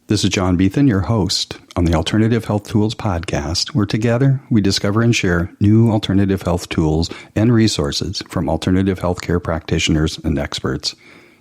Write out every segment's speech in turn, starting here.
This is John Beethan, your host on the Alternative Health Tools podcast, where together we discover and share new alternative health tools and resources from alternative healthcare practitioners and experts.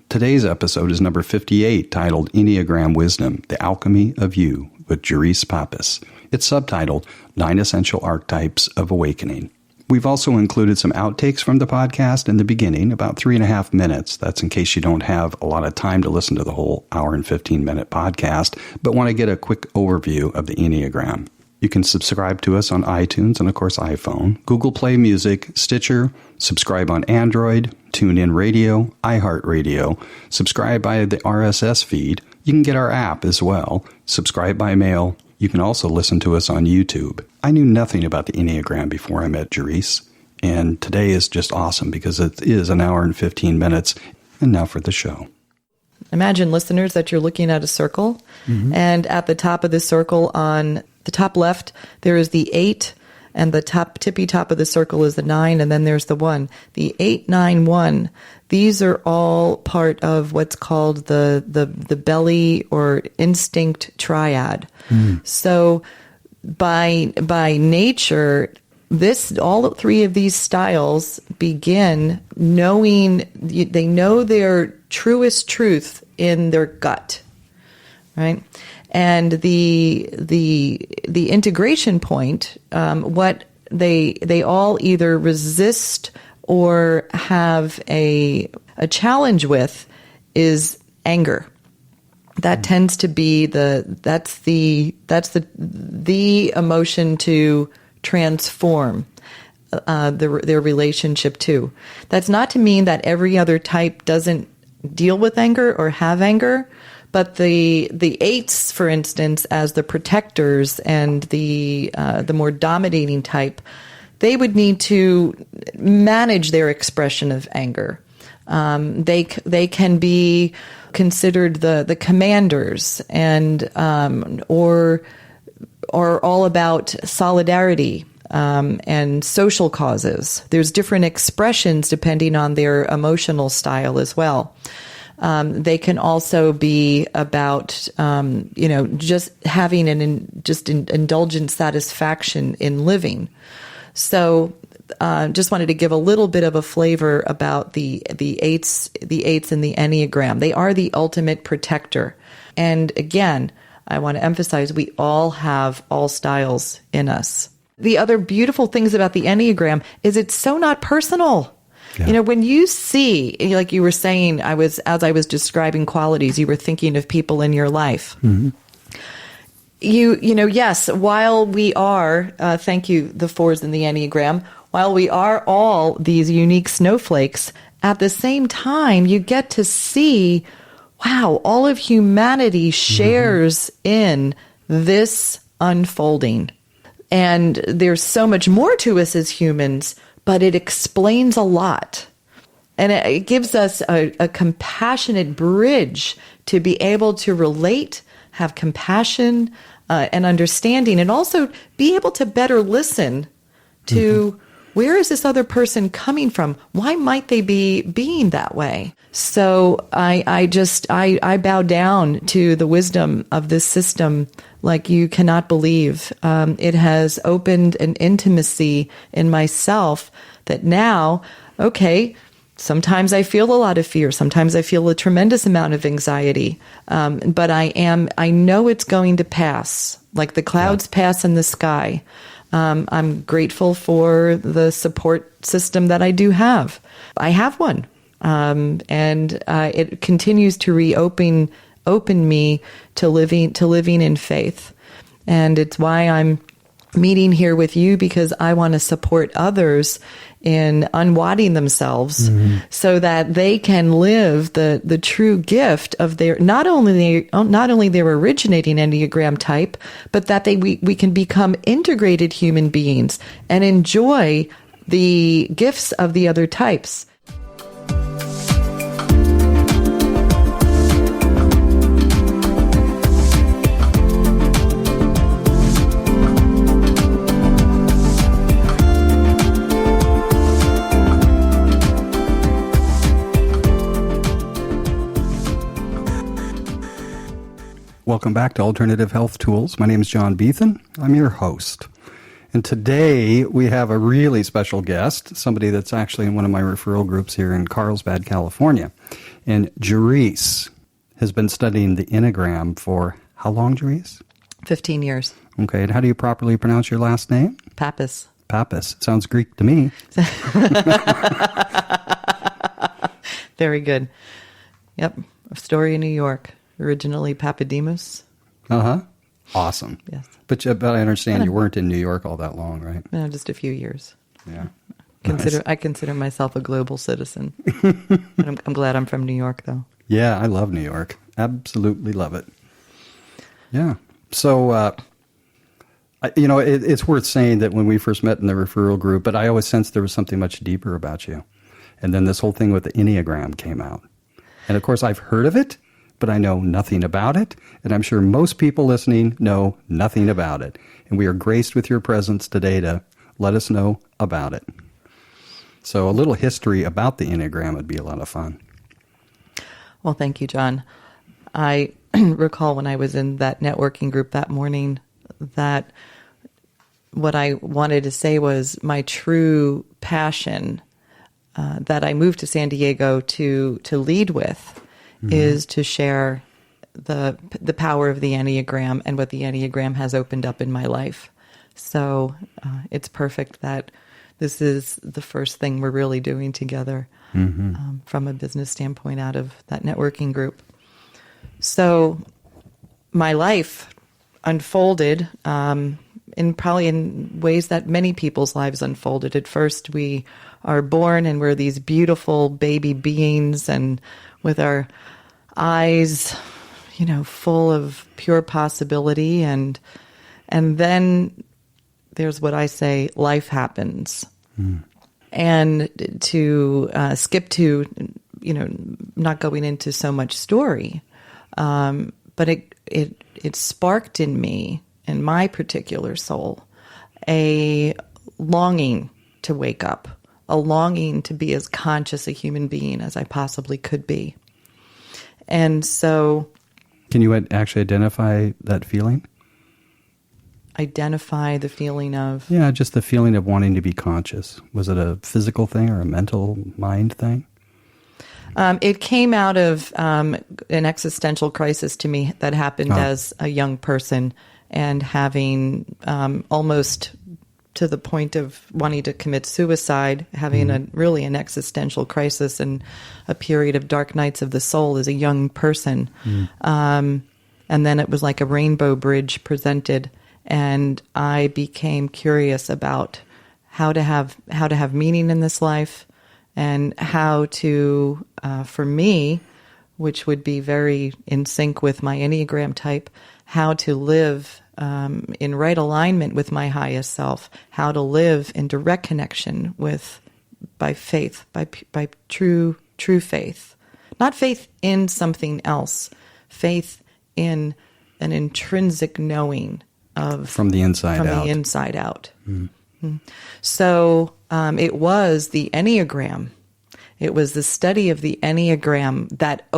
Today's episode is number 58, titled Enneagram Wisdom, The Alchemy of You, with Gerise Pappas. It's subtitled 9 Essential Archetypes of Awakening. We've also included some outtakes from the podcast in the beginning, about 3.5 minutes. That's in case you don't have a lot of time to listen to the whole hour and 15-minute podcast, but want to get a quick overview of the Enneagram. You can subscribe to us on iTunes and, of course, iPhone, Google Play Music, Stitcher, subscribe on Android, TuneIn Radio, iHeartRadio, subscribe by the RSS feed. You can get our app as well, subscribe by mail. You can also listen to us on YouTube. I knew nothing about the Enneagram before I met Gerise, and today is just awesome because it is an hour and 15 minutes. And now for the show. Imagine, listeners, that you're looking at a circle, and at the top of the circle on the top left, there is the 8, and the tippy top of the circle is the 9, and then there's the 1. The 8, 9, 1. These are all part of what's called the belly or instinct triad. So by nature, all 3 of these styles begin knowing, they know their truest truth in their gut, right? And the integration point, what they all either resist or have a challenge with is anger. That tends to be that's the emotion to transform their relationship to. That's not to mean that every other type doesn't deal with anger or have anger, but the 8s, for instance, as the protectors and the more dominating type, they would need to manage their expression of anger. They can be considered the commanders and or all about solidarity and social causes. There's different expressions depending on their emotional style as well. They can also be about just having indulgent satisfaction in living. So just wanted to give a little bit of a flavor about the 8s in the Enneagram. They are the ultimate protector. And again, I want to emphasize we all have all styles in us. The other beautiful things about the Enneagram is it's so not personal. Yeah. When you see, like you were saying, as I was describing qualities, you were thinking of people in your life. Mm-hmm. Yes, while we are, thank you, the 4s in the Enneagram, while we are all these unique snowflakes, at the same time, you get to see, wow, all of humanity shares in this unfolding. And there's so much more to us as humans, but it explains a lot. And it gives us a compassionate bridge to be able to relate, have compassion and understanding, and also be able to better listen to where is this other person coming from? Why might they be being that way? So I bow down to the wisdom of this system like you cannot believe. It has opened an intimacy in myself that now, okay, sometimes I feel a lot of fear. Sometimes I feel a tremendous amount of anxiety. But I know it's going to pass, like the clouds pass in the sky. I'm grateful for the support system that I do have. I have one. And it continues to open me to living in faith. And it's why I'm meeting here with you, because I want to support others in unwadding themselves so that they can live the true gift of their not only their originating Enneagram type, but that we can become integrated human beings and enjoy the gifts of the other types. Welcome back to Alternative Health Tools. My name is John Beethan. I'm your host. And today we have a really special guest, somebody that's actually in one of my referral groups here in Carlsbad, California. And Gerise has been studying the Enneagram for how long, Gerise? 15 years. Okay, and how do you properly pronounce your last name? Pappas. Pappas. Sounds Greek to me. Very good. Yep. A story in New York. Originally Papademos. Uh-huh. Awesome. Yes. But I understand you weren't in New York all that long, right? No, just a few years. Yeah. I consider myself a global citizen. And I'm glad I'm from New York, though. Yeah, I love New York. Absolutely love it. Yeah. So, it's worth saying that when we first met in the referral group, but I always sensed there was something much deeper about you. And then this whole thing with the Enneagram came out. And of course, I've heard of it, but I know nothing about it. And I'm sure most people listening know nothing about it. And we are graced with your presence today to let us know about it. So a little history about the Enneagram would be a lot of fun. Well, thank you, John. I recall when I was in that networking group that morning that what I wanted to say was my true passion that I moved to San Diego to lead with is to share the power of the Enneagram and what the Enneagram has opened up in my life. So it's perfect that this is the first thing we're really doing together from a business standpoint out of that networking group. So my life unfolded in ways that many people's lives unfolded. At first, we are born and we're these beautiful baby beings and with our eyes, full of pure possibility. And then there's what I say, life happens. And to skip to, not going into so much story, but it sparked in me, in my particular soul, a longing to wake up, a longing to be as conscious a human being as I possibly could be. And so... Can you actually identify that feeling? Identify the feeling of... Yeah, just the feeling of wanting to be conscious. Was it a physical thing or a mental mind thing? It came out of an existential crisis to me that happened as a young person and having almost to the point of wanting to commit suicide, having an existential crisis and a period of dark nights of the soul as a young person. And then it was like a rainbow bridge presented, and I became curious about how to have meaning in this life and how to, for me, which would be very in sync with my Enneagram type, how to live in right alignment with my highest self, how to live in direct connection by faith, by true faith. Not faith in something else, faith in an intrinsic knowing of... From the inside out. From the inside out. So it was the Enneagram. It was the study of the Enneagram that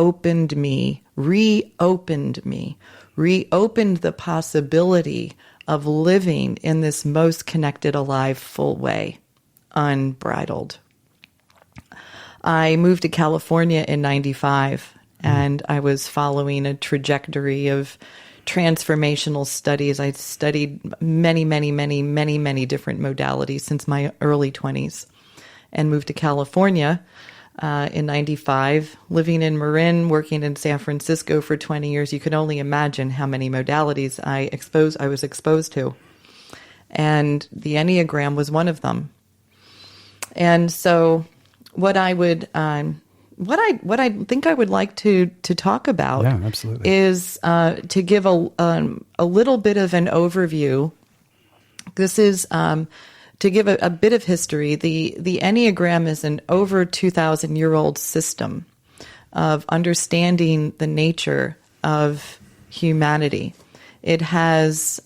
reopened the possibility of living in this most connected, alive, full way, unbridled. I moved to California in 95, and I was following a trajectory of transformational studies. I studied many different modalities since my early 20s and moved to California in 95, living in Marin, working in San Francisco for 20 years. You could only imagine how many modalities I was exposed to. And the Enneagram was one of them. And so what I think I would like to talk about is to give a little bit of an overview. This is to give a bit of history. The Enneagram is an over 2,000-year-old system of understanding the nature of humanity. It has...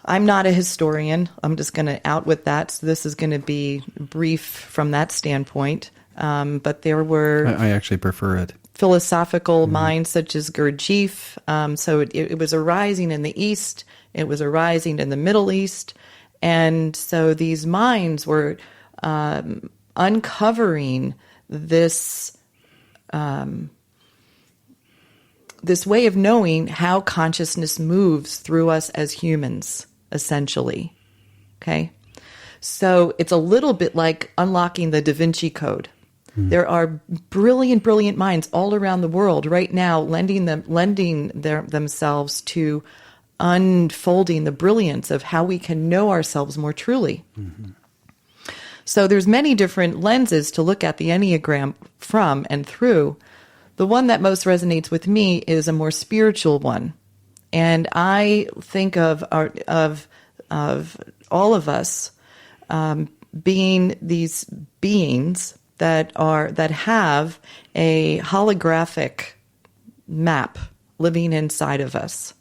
I'm not a historian. I'm just going to out with that. So this is going to be brief from that standpoint. But there were... I actually prefer it. philosophical minds such as Gurdjieff. So it was arising in the East. It was arising in the Middle East. And so these minds were uncovering this this way of knowing how consciousness moves through us as humans, essentially. Okay? So it's a little bit like unlocking the Da Vinci Code. There are brilliant, brilliant minds all around the world right now lending themselves to unfolding the brilliance of how we can know ourselves more truly. So there's many different lenses to look at the Enneagram from and through. The one that most resonates with me is a more spiritual one. And I think of all of us being these beings that have a holographic map living inside of us.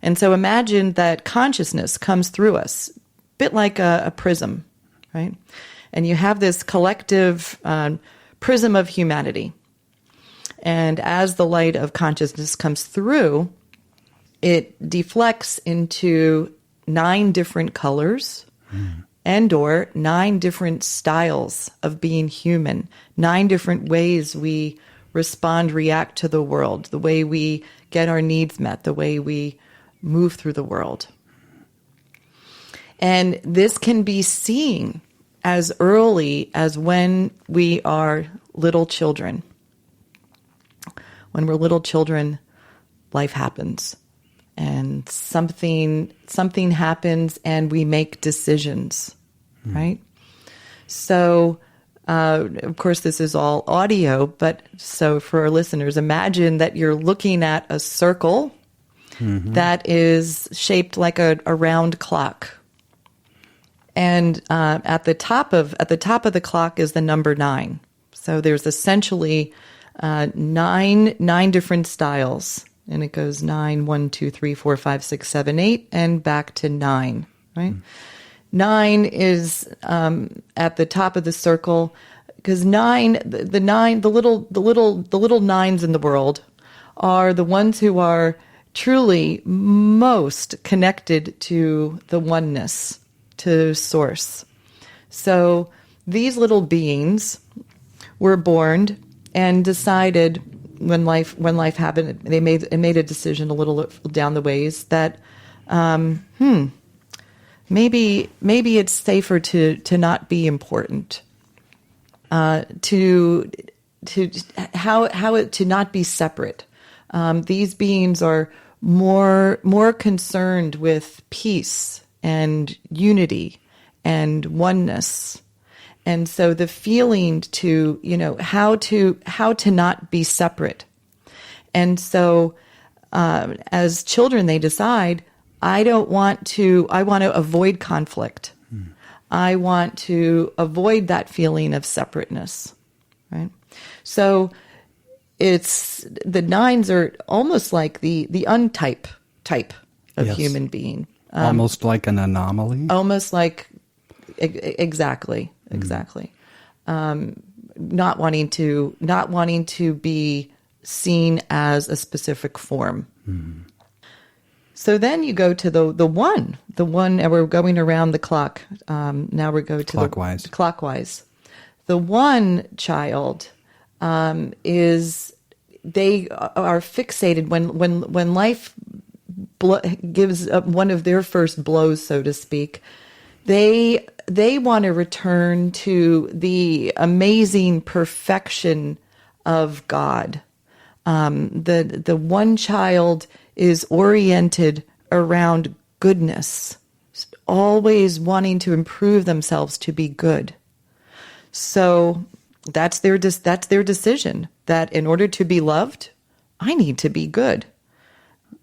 And so imagine that consciousness comes through us, a bit like a prism, right? And you have this collective prism of humanity. And as the light of consciousness comes through, it deflects into 9 different colors and or 9 different styles of being human, 9 different ways we respond, react to the world, the way we get our needs met, the way we move through the world. And this can be seen as early as when we are little children. When we're little children, life happens. And something happens and we make decisions, right? So, of course, this is all audio, but so for our listeners, imagine that you're looking at a circle that is shaped like a round clock. And at the top of the clock is the number 9. So there's essentially 9 different styles. And it goes 9, 1, 2, 3, 4, 5, 6, 7, 8, and back to 9, right? 9 is at the top of the circle because the little nines in the world are the ones who are truly most connected to the oneness, to source. So these little beings were born and decided when life happened, they made a decision a little down the ways that maybe it's safer to not be important, to not be separate. These beings are more concerned with peace and unity and oneness. And so the feeling to, how to not be separate. And so as children, they decide, I want to avoid conflict. I want to avoid that feeling of separateness, right? So it's the 9s are almost like the untype type of human being. Almost like an anomaly? Almost like, exactly. Not wanting to be seen as a specific form. So then you go to the one, and we're going around the clock. Now we go to clockwise. Clockwise. The one child they are fixated when life gives up one of their first blows, so to speak. They want to return to the amazing perfection of God. The one child is oriented around goodness, always wanting to improve themselves to be good. So that's their decision, that in order to be loved, I need to be good.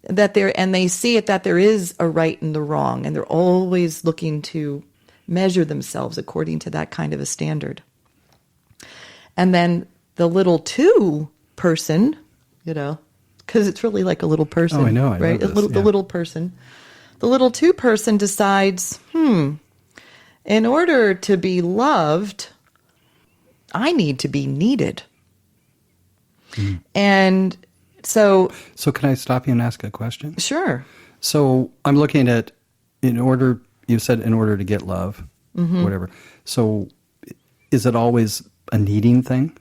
And they see it that there is a right and the wrong, and they're always looking to measure themselves according to that kind of a standard. And then the little 2 person, because it's really like a little person. Oh, I know. Right? The little person. The little 2 person decides, in order to be loved, I need to be needed. And so can I stop you and ask a question? sure. So I'm looking at, you said in order to get love, whatever. So is it always a needing thing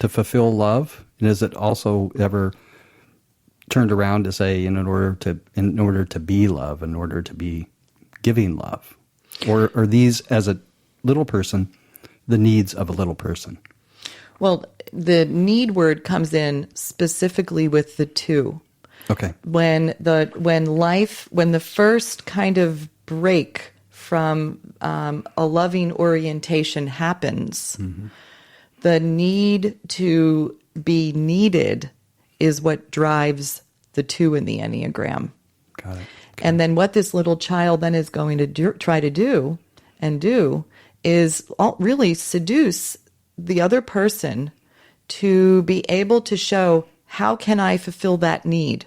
to fulfill love? And is it also ever turned around to say in order to be love, in order to be giving love? Or are these, as a little person, the needs of a little person? Well, the need word comes in specifically with the two. Okay. When the first kind of break from a loving orientation happens, the need to be needed is what drives the two in the Enneagram. Got it. Okay. And then what this little child then is going to try to do is really seduce the other person to be able to show, how can I fulfill that need?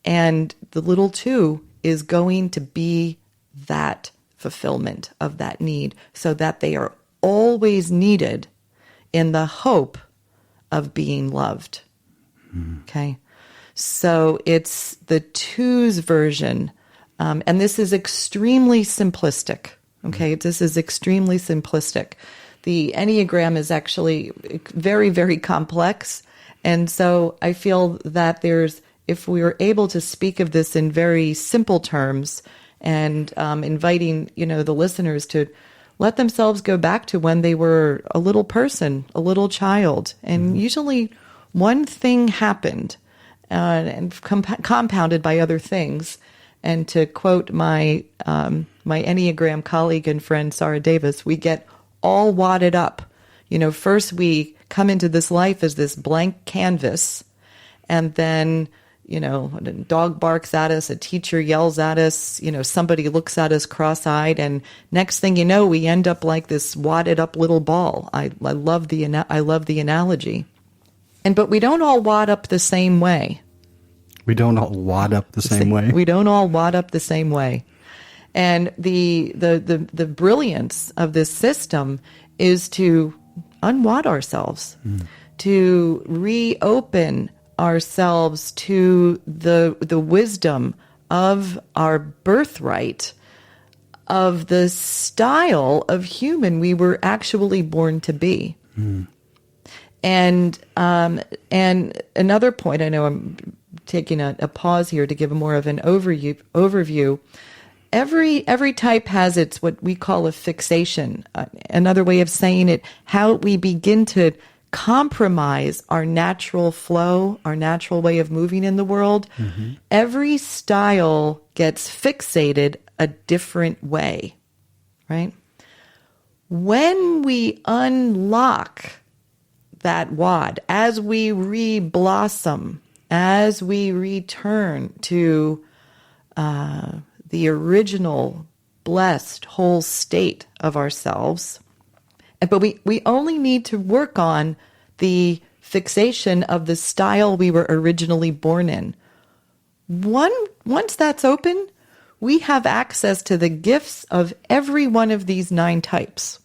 And the little two is going to be that fulfillment of that need, so that they are always needed in the hope of being loved. Okay? So it's the two's version. And this is extremely simplistic. Okay? This is extremely simplistic. The Enneagram is actually very, very complex. And so I feel that if we were able to speak of this in very simple terms and inviting, the listeners to let themselves go back to when they were a little person, a little child, and usually one thing happened and compounded by other things. And to quote my Enneagram colleague and friend, Sarah Davis, we get all wadded up. First we come into this life as this blank canvas, and then, a dog barks at us, a teacher yells at us, somebody looks at us cross-eyed, and next thing you know, we end up like this wadded up little ball. I love the analogy. But we don't all wad up the same way. We don't all wad up the same way. We don't all wad up the same way. And the brilliance of this system is to unwad ourselves, to reopen ourselves to the wisdom of our birthright, of the style of human we were actually born to be. And another point, I know I'm taking a pause here to give more of an overview. Every type has its what we call a fixation. Another way of saying it, how we begin to compromise our natural flow, our natural way of moving in the world. Every style gets fixated a different way, right? When we unlock that wad, as we re-blossom, as we return to the original blessed whole state of ourselves, but we only need to work on the fixation of the style we were originally born in. Once that's open, we have access to the gifts of every one of these 9 types.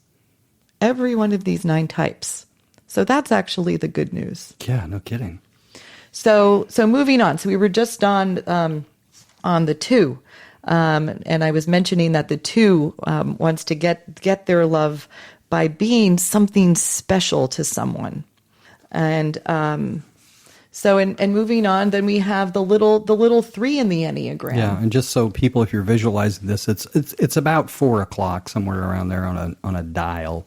Every one of these 9 types. So that's actually the good news. Yeah, no kidding. So moving on. So we were just on the 2. And I was mentioning that the 2 wants to get their love by being something special to someone. And so moving on, then we have the little 3 in the Enneagram. Yeah, and just so people, if you're visualizing this, it's about 4 o'clock, somewhere around there on a dial.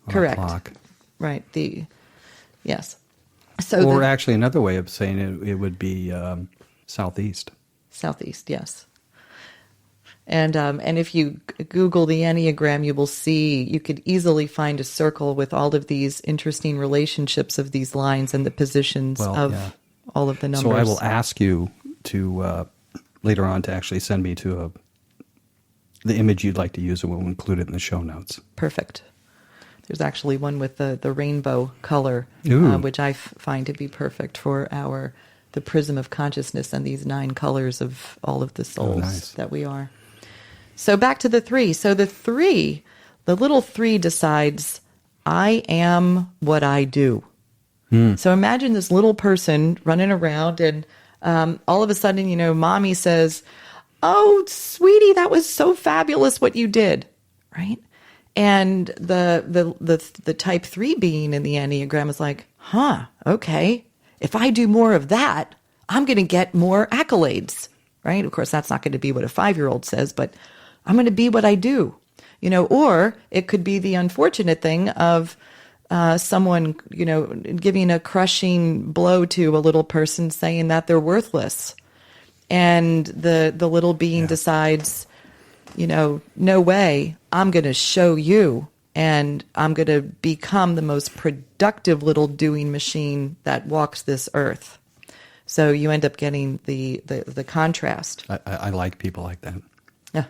On Correct. A clock. Right. Yes. So or actually, another way of saying it would be southeast. Southeast, yes. And if you Google the Enneagram, you could easily find a circle with all of these interesting relationships of these lines and the positions of all of the numbers. So I will ask you to later on to actually send me to the image you'd like to use, and we'll include it in the show notes. Perfect. There's actually one with the rainbow color, which I find to be perfect for the prism of consciousness and these 9 colors of all of the souls that we are. So back to the 3. So the little 3 decides, I am what I do. So imagine this little person running around and all of a sudden, mommy says, "Oh, sweetie, that was so fabulous what you did," right? And the type 3 being in the Enneagram is like, okay, if I do more of that, I'm going to get more accolades, right? Of course, that's not going to be what a 5-year-old says, but I'm going to be what I do, or it could be the unfortunate thing of someone, giving a crushing blow to a little person saying that they're worthless. And the little being decides, no way, I'm going to show you, and I'm going to become the most productive little doing machine that walks this earth. So you end up getting the contrast. I like people like that. Yeah.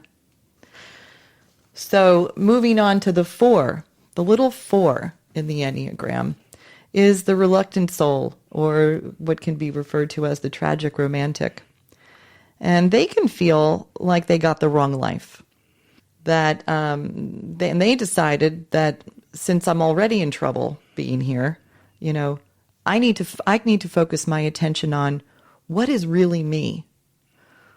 So moving on to the 4, the little 4 in the Enneagram is the reluctant soul, or what can be referred to as the tragic romantic. And they can feel like they got the wrong life. That they decided that since I'm already in trouble being here, I need to focus my attention on what is really me.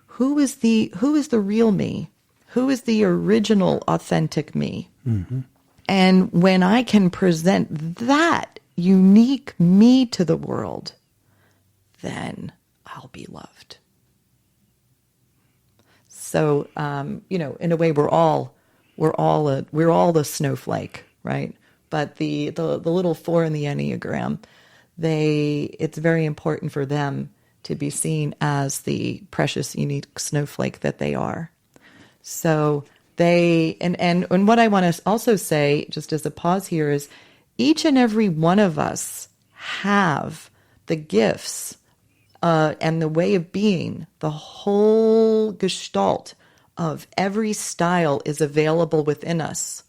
Who is the real me? Who is the original, authentic me? Mm-hmm. And when I can present that unique me to the world, then I'll be loved. So, in a way, we're all the snowflake, right? But the little 4 in the Enneagram, it's very important for them to be seen as the precious, unique snowflake that they are. So and what I want to also say, just as a pause here, is each and every one of us have the gifts and the way of being. The whole gestalt of every style is available within us.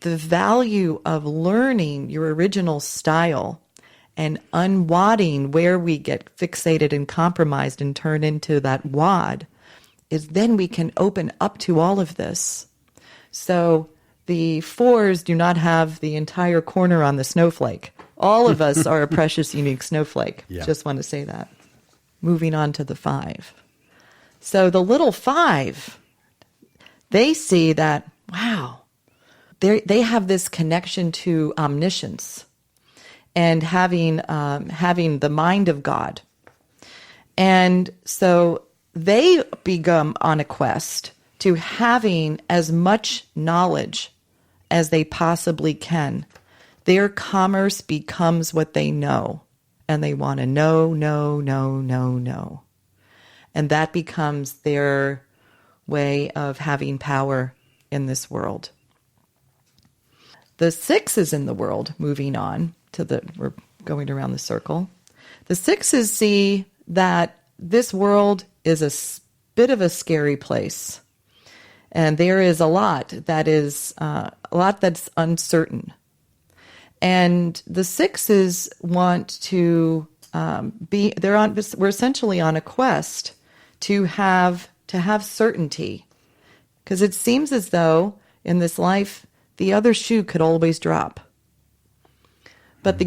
The value of learning your original style and unwadding where we get fixated and compromised and turn into that wad is then we can open up to all of this. So the 4s do not have the entire corner on the snowflake. All of us are a precious, unique snowflake. Yeah. Just want to say that. Moving on to the 5. So the little 5, they see that, wow, they have this connection to omniscience and having the mind of God. And so they become on a quest to having as much knowledge as they possibly can. Their commerce becomes what they know, and they want to know. And that becomes their way of having power in this world. The 6s in the world, moving on we're going around the circle. The 6s see that this world is a bit of a scary place. And there is a lot that's uncertain. And the 6s want to we're essentially on a quest to have certainty. Because it seems as though in this life, the other shoe could always drop. But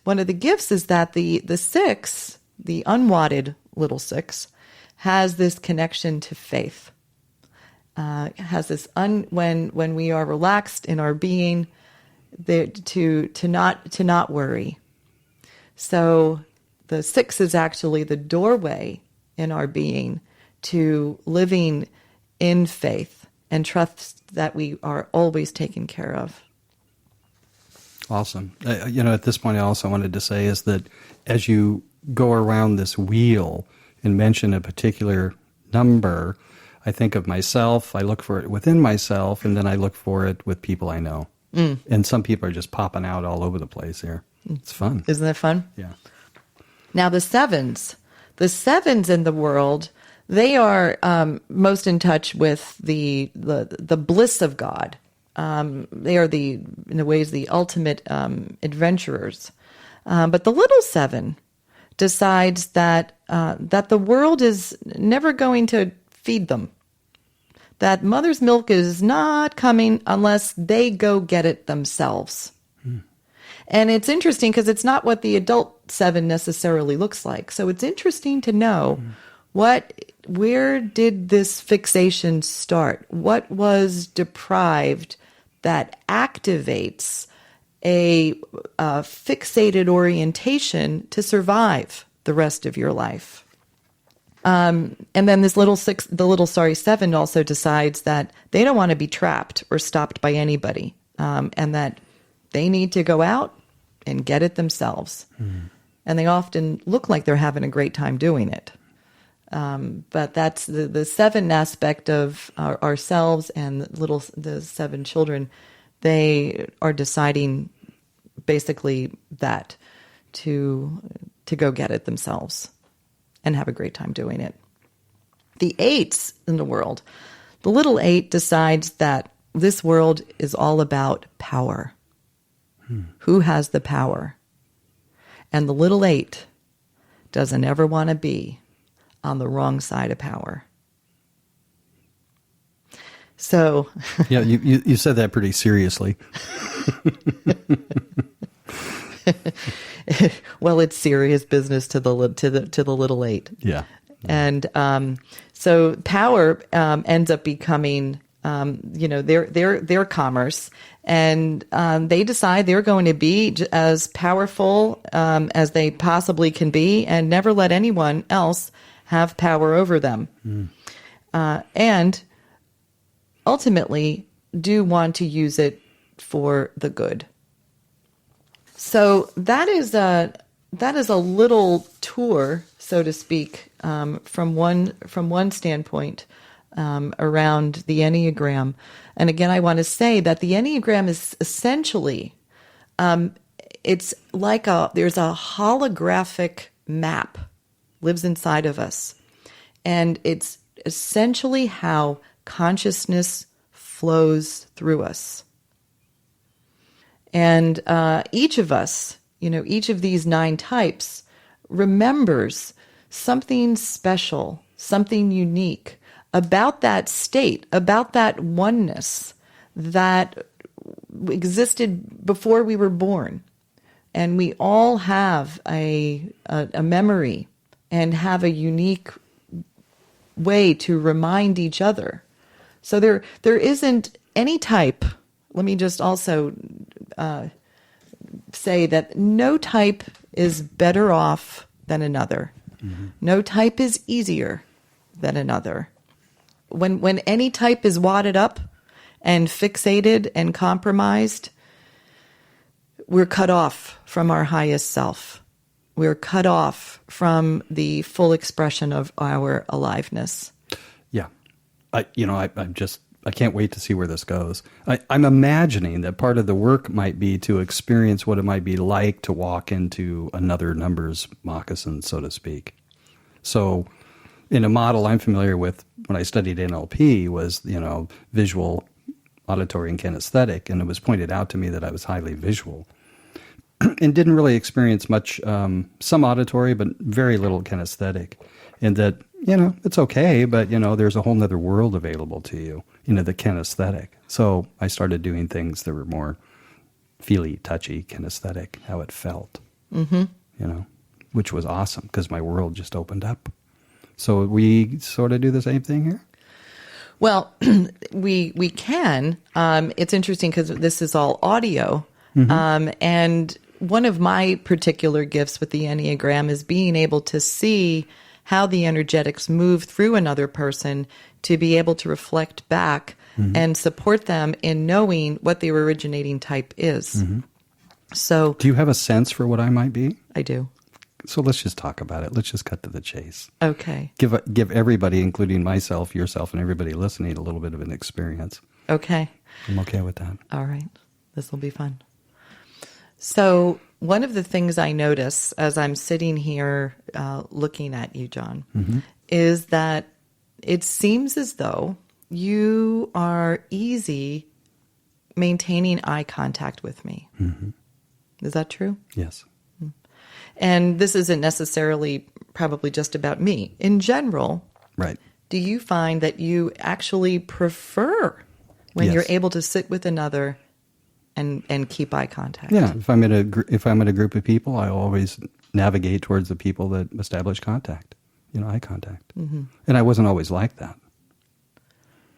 one of the gifts is that the 6, the unwadded little 6, has this connection to faith. Has this when we are relaxed in our being, to not worry. So the 6 is actually the doorway in our being to living in faith and trust that we are always taken care of. Awesome. At this point, I also wanted to say is that as you go around this wheel and mention a particular number, I think of myself, I look for it within myself, and then I look for it with people I know. Mm. And some people are just popping out all over the place here. It's fun. Isn't that fun? Yeah. Now the 7s in the world, they are most in touch with the bliss of God. They are in a ways the ultimate adventurers. But the little 7 decides that the world is never going to feed them. That mother's milk is not coming unless they go get it themselves. And it's interesting because it's not what the adult 7 necessarily looks like. So it's interesting to know where did this fixation start? What was deprived that activates a fixated orientation to survive the rest of your life? And then the little 7 also decides that they don't want to be trapped or stopped by anybody, and that they need to go out and get it themselves. And they often look like they're having a great time doing it. But that's the 7 aspect of ourselves and the 7 children. They are deciding basically that to go get it themselves and have a great time doing it. The 8s in the world, the little 8 decides that this world is all about power. Who has the power? And the little 8 doesn't ever want to be on the wrong side of power. So yeah, you said that pretty seriously. Well, it's serious business to the little 8. Yeah. And so power ends up becoming their commerce, and they decide they're going to be as powerful as they possibly can be, and never let anyone else have power over them. And ultimately do want to use it for the good. So that is a little tour, so to speak, from one standpoint around the Enneagram. And again, I want to say that the Enneagram is essentially, it's like there's a holographic map lives inside of us. And it's essentially how consciousness flows through us. And each of us, each of these 9 types remembers something special, something unique about that state, about that oneness that existed before we were born. And we all have a memory and have a unique way to remind each other. So there isn't any type. Let me just also say that no type is better off than another. No type is easier than another. When any type is wadded up and fixated and compromised, we're cut off from our highest self. We're cut off from the full expression of our aliveness. Yeah. I can't wait to see where this goes. I'm imagining that part of the work might be to experience what it might be like to walk into another numbers moccasin, so to speak. So in a model I'm familiar with when I studied NLP was, visual, auditory, and kinesthetic. And it was pointed out to me that I was highly visual and didn't really experience much, some auditory, but very little kinesthetic. And that, it's okay, but, there's a whole nother world available to you, the kinesthetic. So I started doing things that were more feely, touchy, kinesthetic, how it felt, which was awesome because my world just opened up. So we sort of do the same thing here? Well, we can. It's interesting because this is all audio. And one of my particular gifts with the Enneagram is being able to see how the energetics move through another person to be able to reflect back and support them in knowing what the originating type is. So, do you have a sense for what I might be? I do. So let's just talk about it. Let's just cut to the chase. Okay. Give everybody, including myself, yourself, and everybody listening, a little bit of an experience. Okay. I'm okay with that. All right. This will be fun. So one of the things I notice as I'm sitting here looking at you, John, is that it seems as though you are easy maintaining eye contact with me. Is that true? Yes. And this isn't necessarily probably just about me. In general, right? Do you find that you actually prefer when Yes. you're able to sit with another and keep eye contact. Yeah, if I'm in a group of people, I always navigate towards the people that establish contact, eye contact. Mm-hmm. And I wasn't always like that.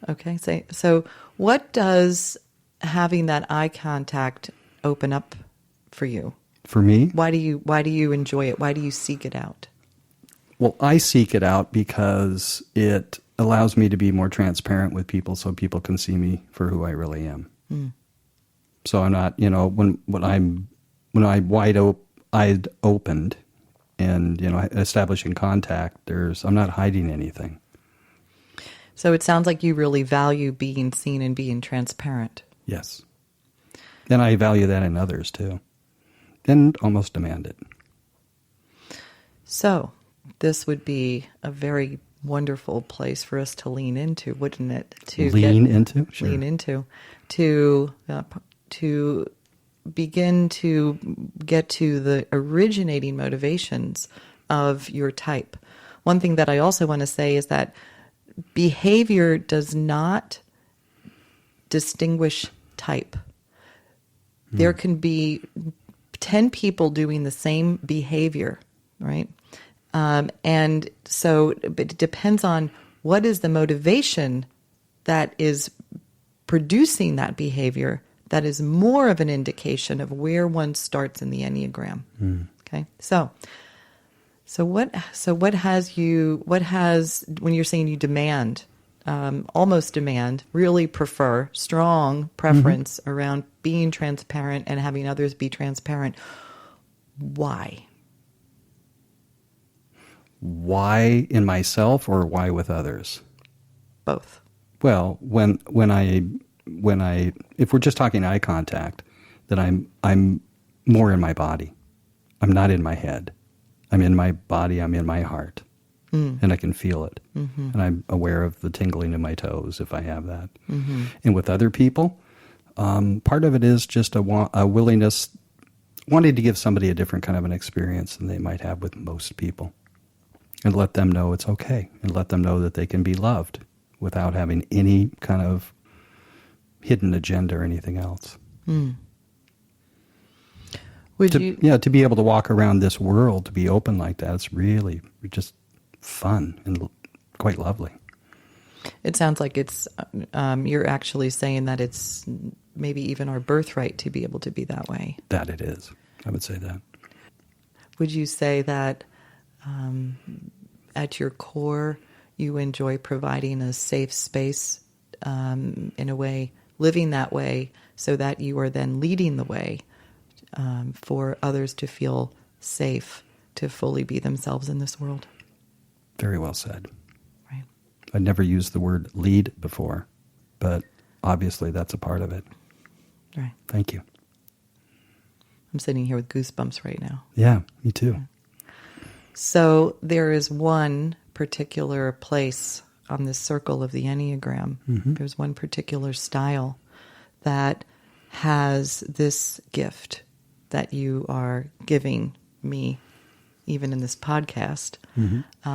Okay, so what does having that eye contact open up for you? For me? Why do you enjoy it? Why do you seek it out? Well, I seek it out because it allows me to be more transparent with people so people can see me for who I really am. Mm. So I'm not, when I'm eyed opened and, establishing contact, I'm not hiding anything. So it sounds like you really value being seen and being transparent. Yes. And I value that in others too. And almost demand it. So this would be a very wonderful place for us to lean into, wouldn't it? Lean into? Sure. Lean into. To begin to get to the originating motivations of your type. One thing that I also want to say is that behavior does not distinguish type. There can be 10 people doing the same behavior, right? And so it depends on what is the motivation that is producing that behavior. That is more of an indication of where one starts in the Enneagram. Mm. Okay, so what has when you're saying you demand, almost demand, really prefer, strong preference around being transparent and having others be transparent? Why? Why in myself or why with others? Both. Well, when I if we're just talking eye contact, then I'm more in my body. I'm not in my head. I'm in my body. I'm in my heart, and I can feel it. Mm-hmm. And I'm aware of the tingling in my toes if I have that. Mm-hmm. And with other people, part of it is just a willingness, wanting to give somebody a different kind of an experience than they might have with most people, and let them know it's okay, and let them know that they can be loved without having any kind of hidden agenda or anything else. Mm. To be able to walk around this world, to be open like that, it's really just fun and quite lovely. It sounds like it's you're actually saying that it's maybe even our birthright to be able to be that way. That it is. I would say that. Would you say that at your core, you enjoy providing a safe space in a way, living that way, so that you are then leading the way for others to feel safe to fully be themselves in this world? Very well said. Right. I'd never used the word lead before, but obviously that's a part of it. Right. Thank you. I'm sitting here with goosebumps right now. Yeah, me too. So there is one particular place on this circle of the Enneagram. Mm-hmm. There's one particular style that has this gift that you are giving me, even in this podcast,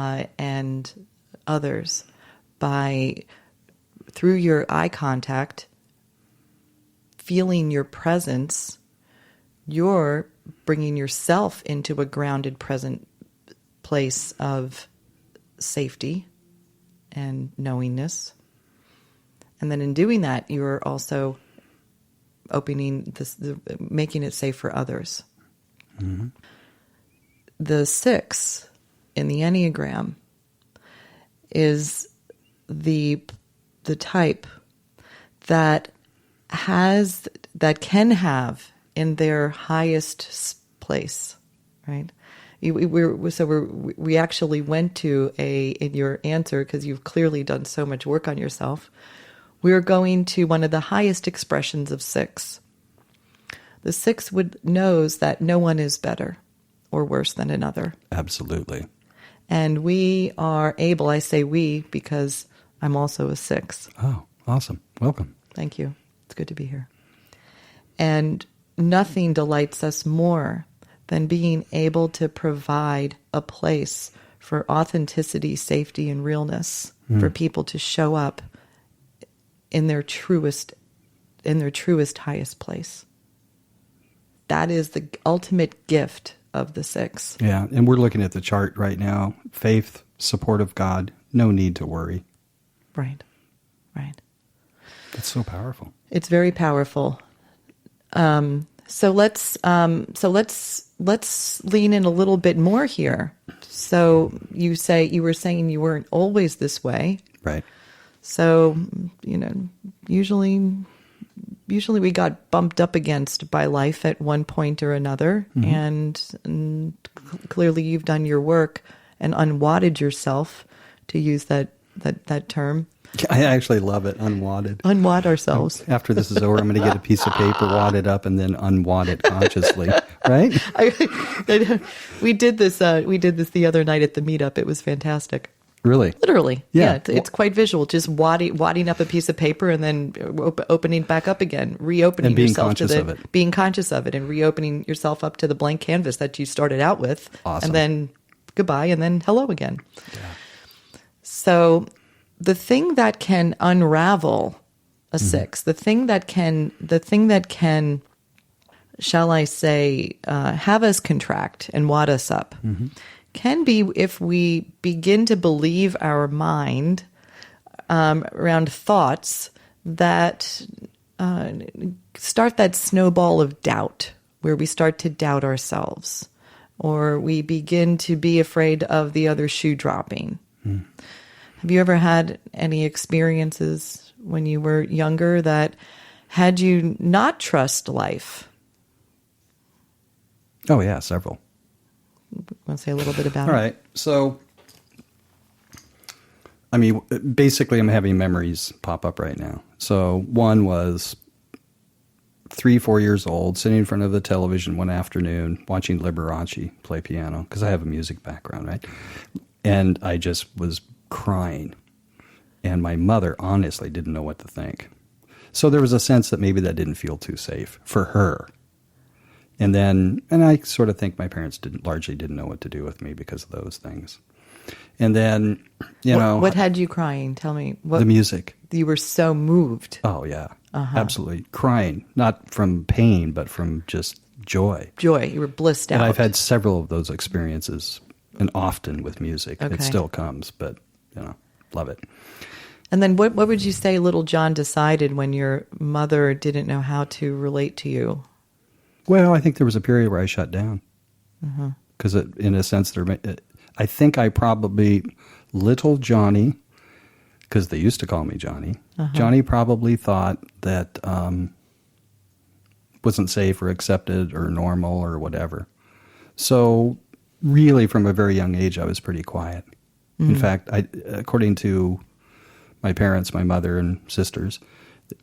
and others, through your eye contact, feeling your presence, you're bringing yourself into a grounded, present place of safety and knowingness. And then in doing that, you're also opening making it safe for others. Mm-hmm. The 6 in the Enneagram is the type that can have in their highest place, right? We actually went to in your answer, because you've clearly done so much work on yourself, we're going to one of the highest expressions of 6. The 6 knows that no one is better or worse than another. Absolutely. And we are able, I say we because I'm also a 6. Oh, awesome. Welcome. Thank you. It's good to be here. And nothing delights us more than being able to provide a place for authenticity, safety, and realness for people to show up in their truest, highest place. that is the ultimate gift of the 6. Yeah, and we're looking at the chart right now. Faith, support of God, no need to worry. Right. That's so powerful. It's very powerful. So let's lean in a little bit more here. So you were saying you weren't always this way. Right. So, usually we got bumped up against by life at one point or another. And clearly you've done your work and unwadded yourself, to use that term. I actually love it, unwadded. Unwad ourselves. After this is over, I'm going to get a piece of paper, wad it up, and then unwad it consciously, right? We did this the other night at the meetup. It was fantastic. Really? Literally. Yeah. It's quite visual. Just wadding up a piece of paper and then opening back up again, reopening and being yourself conscious to of it. Being conscious of it and reopening yourself up to the blank canvas that you started out with. Awesome. And then goodbye and then hello again. Yeah. So the thing that can unravel a 6, the thing that can, shall I say, have us contract and wad us up, can be if we begin to believe our mind around thoughts that start that snowball of doubt, where we start to doubt ourselves, or we begin to be afraid of the other shoe dropping. Have you ever had any experiences when you were younger that had you not trust life? Oh, yeah, several. Want to say a little bit about All it? right. So, I mean, basically, I'm having memories pop up right now. So one was 3-4 years old, sitting in front of the television one afternoon, watching Liberace play piano, because I have a music background, right? And I just was crying. And my mother honestly didn't know what to think. So there was a sense that maybe that didn't feel too safe for her. And I sort of think my parents largely didn't know what to do with me because of those things. And then, what had you crying? Tell me. The music. You were so moved. Oh, yeah. Absolutely. Crying, not from pain, but from just joy. Joy. You were blissed out. And I've had several of those experiences, and often with music. Okay. It still comes, but, love it. And then what would you say little John decided when your mother didn't know how to relate to you? Well, I think there was a period where I shut down. Because in a sense, I think I probably, little Johnny, because they used to call me Johnny, Johnny probably thought that wasn't safe or accepted or normal or whatever. So really, from a very young age, I was pretty quiet. In fact, according to my parents, my mother and sisters,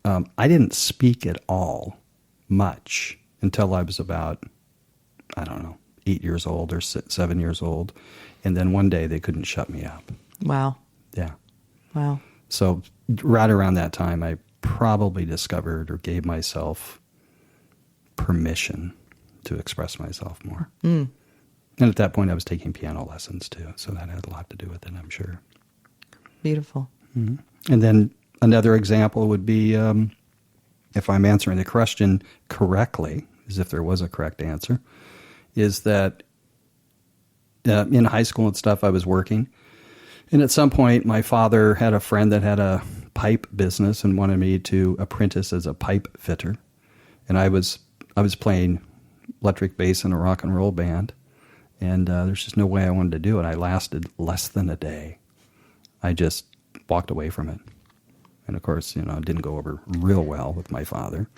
I didn't speak at all much until I was about, 8 years old or 7 years old. And then one day they couldn't shut me up. Wow. Yeah. Wow. So right around that time, I probably discovered or gave myself permission to express myself more. And at that point, I was taking piano lessons too. So that had a lot to do with it, I'm sure. Beautiful. And then another example would be if I'm answering the question correctly, as if there was a correct answer, is that in high school and stuff, I was working. And at some point, my father had a friend that had a pipe business and wanted me to apprentice as a pipe fitter. And I was playing electric bass in a rock and roll band. And there's just no way I wanted to do it. I lasted less than a day. I just walked away from it. And of course, it didn't go over real well with my father.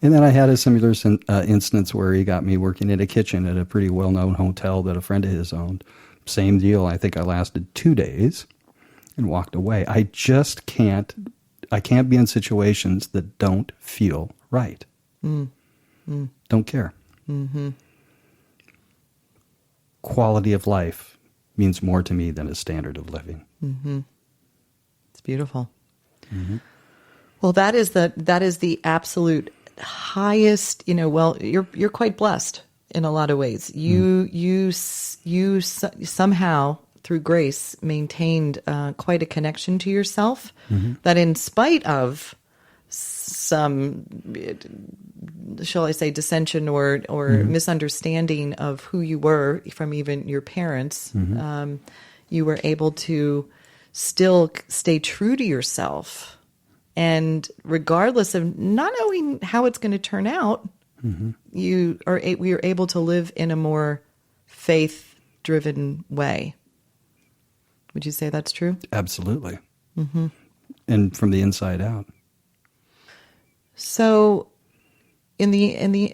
And then I had a similar instance where he got me working in a kitchen at a pretty well-known hotel that a friend of his owned. Same deal. I think I lasted 2 days and walked away. I just can't be in situations that don't feel right. Don't care. Quality of life means more to me than a standard of living. It's beautiful. Well, that is the absolute highest, you're quite blessed in a lot of ways. You somehow through grace maintained quite a connection to yourself that in spite of some, shall I say, dissension or misunderstanding of who you were from even your parents, you were able to still stay true to yourself. And regardless of not knowing how it's going to turn out, we are able to live in a more faith-driven way. Would you say that's true? Absolutely. And from the inside out. So, I'm going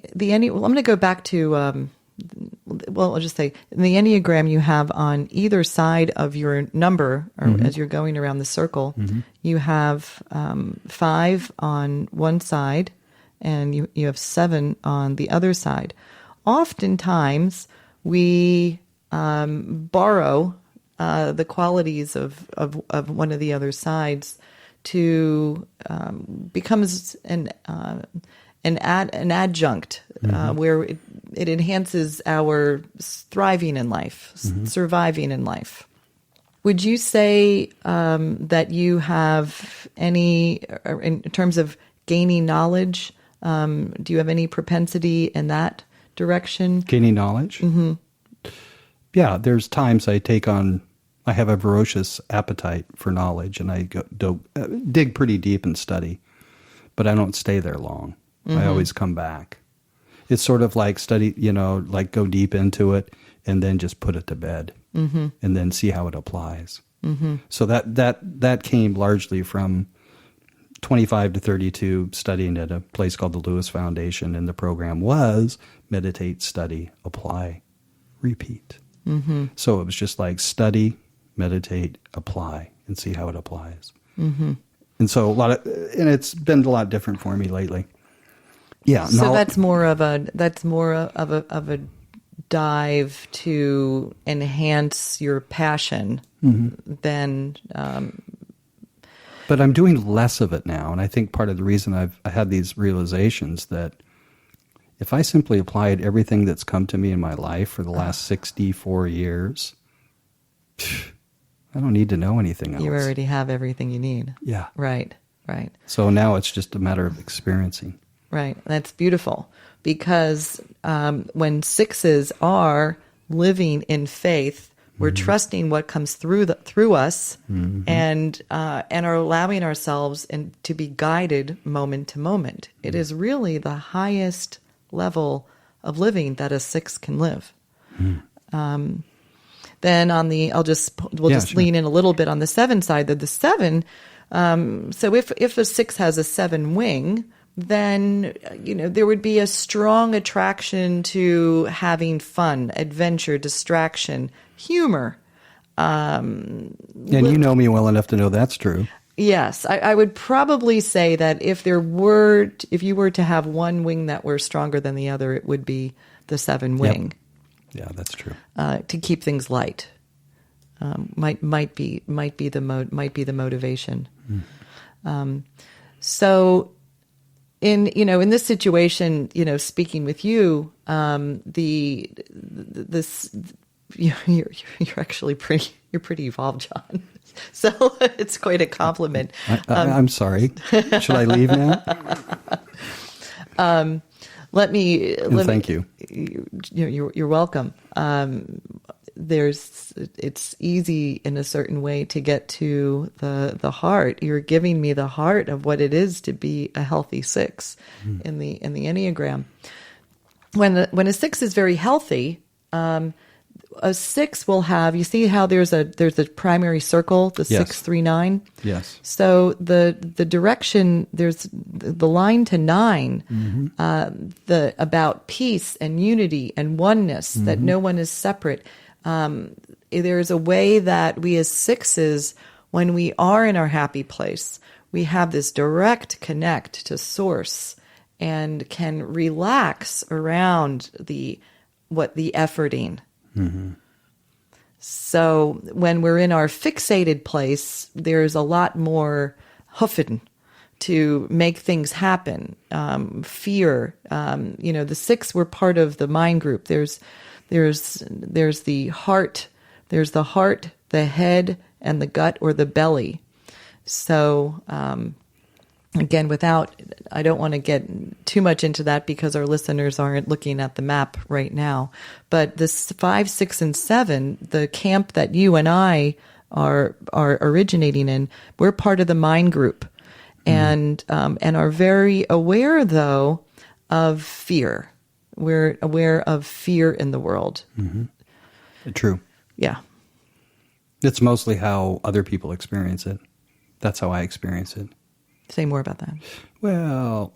to go back to, I'll just say, in the Enneagram, you have on either side of your number, or as you're going around the circle, you have 5 on one side, and you have 7 on the other side. Oftentimes, we borrow the qualities of one of the other sides to becomes an adjunct where it enhances our thriving in life, surviving in life. Would you say that you have any, in terms of gaining knowledge, do you have any propensity in that direction? Gaining knowledge? Yeah, there's times I have a voracious appetite for knowledge, and I dig pretty deep and study, but I don't stay there long. I always come back. It's sort of like study, like go deep into it and then just put it to bed and then see how it applies. So that came largely from 25 to 32 studying at a place called the Lewis Foundation, and the program was meditate, study, apply, repeat. So it was just like study, meditate, apply, and see how it applies. And so and it's been a lot different for me lately. Yeah. So that's more of a dive to enhance your passion than. But I'm doing less of it now, and I think part of the reason I had these realizations that if I simply applied everything that's come to me in my life for the last 64 years, I don't need to know anything else. You already have everything you need. Yeah. Right. So now it's just a matter of experiencing. Right. That's beautiful, because when 6s are living in faith, we're trusting what comes through us, and are allowing ourselves to be guided moment to moment. It is really the highest level of living that a 6 can live. Then we'll just lean in a little bit on the 7 side. That the 7, so if a 6 has a 7 wing, then there would be a strong attraction to having fun, adventure, distraction, humor. And you know me well enough to know that's true. Yes, I would probably say that if you were to have one wing that were stronger than the other, it would be the 7 wing. Yep. Yeah, that's true. To keep things light, might be the motivation. So, in this situation, speaking with you, you're actually pretty evolved, John. So it's quite a compliment. I'm sorry. Should I leave now? Thank you. You're welcome. It's easy in a certain way to get to the heart. You're giving me the heart of what it is to be a healthy 6 in the Enneagram. When a 6 is very healthy, a 6 will have, you see how there's a primary circle, the 6-3-9? Yes. So the direction, there's the line to 9, about peace and unity and oneness, that no one is separate. There's a way that we as 6s, when we are in our happy place, we have this direct connect to source and can relax around the efforting. So when we're in our fixated place, there's a lot more hoofing to make things happen. Fear, the 6 were part of the mind group. There's the heart, the head, and the gut or the belly. So again, I don't want to get too much into that because our listeners aren't looking at the map right now. But this 5, 6, and 7, the camp that you and I are originating in, we're part of the mind group, and are very aware though of fear. We're aware of fear in the world. Mm-hmm. True. Yeah. It's mostly how other people experience it. That's how I experience it. Say more about that. Well,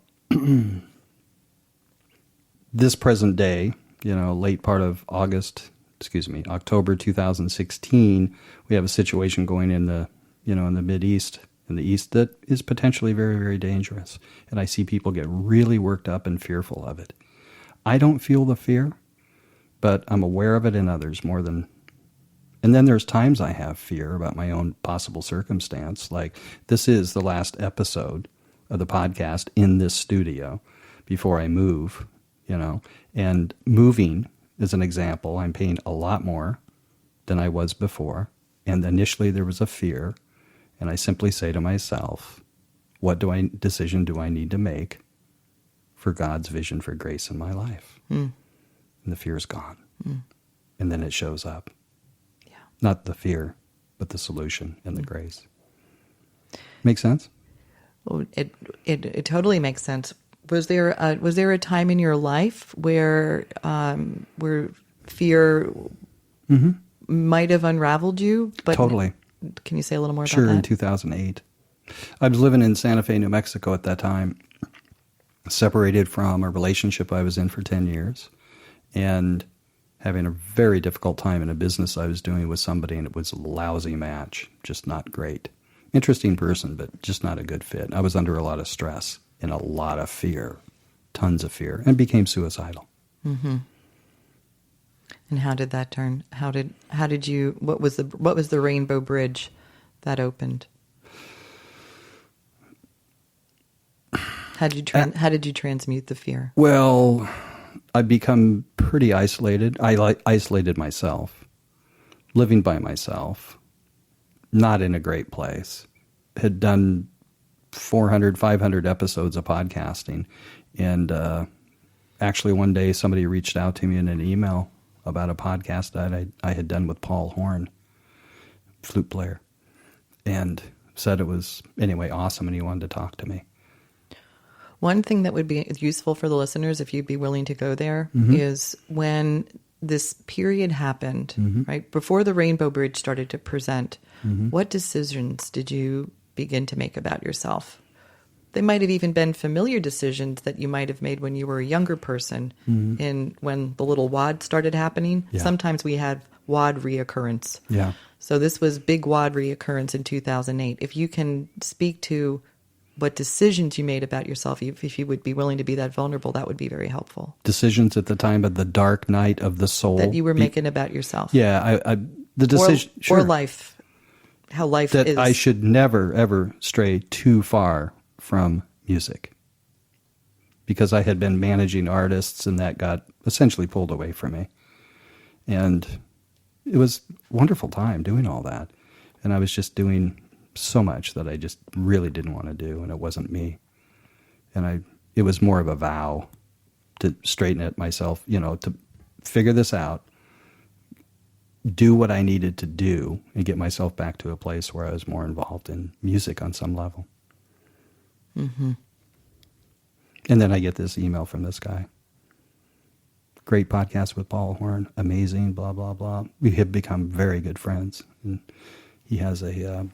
this present day, late part of October 2016, we have a situation going in the Mideast, in the East, that is potentially very, very dangerous. And I see people get really worked up and fearful of it. I don't feel the fear, but I'm aware of it in others more than... And then there's times I have fear about my own possible circumstance. Like, this is the last episode of the podcast in this studio before I move, And moving is an example. I'm paying a lot more than I was before. And initially there was a fear. And I simply say to myself, what decision do I need to make for God's vision for grace in my life? And the fear's gone. And then it shows up. Not the fear, but the solution and the grace. Make sense? Well, it totally makes sense. Was there a time in your life where fear might have unraveled you? But totally. Can you say a little more about that? Sure, in that? 2008. I was living in Santa Fe, New Mexico at that time, separated from a relationship I was in for 10 years, and having a very difficult time in a business I was doing with somebody, and it was a lousy match, just not great. Interesting person, but just not a good fit. I was under a lot of stress and a lot of fear, tons of fear, and became suicidal. Mm-hmm. And how did that turn? How did you? What was the rainbow bridge that opened? How did you transmute the fear? Well, I've become pretty isolated. I isolated myself, living by myself, not in a great place. Had done 400, 500 episodes of podcasting. And actually one day somebody reached out to me in an email about a podcast that I had done with Paul Horn, flute player, and said it was, anyway, awesome, and he wanted to talk to me. One thing that would be useful for the listeners, if you'd be willing to go there, is when this period happened, right, before the Rainbow Bridge started to present, what decisions did you begin to make about yourself? They might have even been familiar decisions that you might have made when you were a younger person, when the little WOD started happening. Yeah. Sometimes we had WOD reoccurrence. Yeah. So this was big WOD reoccurrence in 2008. If you can speak to what decisions you made about yourself, if you would be willing to be that vulnerable, that would be very helpful. Decisions at the time of the dark night of the soul. That you were making about yourself. Yeah, the decision... Or life, how life that is. I should never, ever stray too far from music. Because I had been managing artists, and that got essentially pulled away from me. And it was a wonderful time doing all that. And I was just doing so much that I just really didn't want to do, and it wasn't me. And it was more of a vow to straighten it myself, to figure this out, do what I needed to do, and get myself back to a place where I was more involved in music on some level. Mm-hmm. And then I get this email from this guy. Great podcast with Paul Horn, amazing, blah, blah, blah. We have become very good friends. And he has a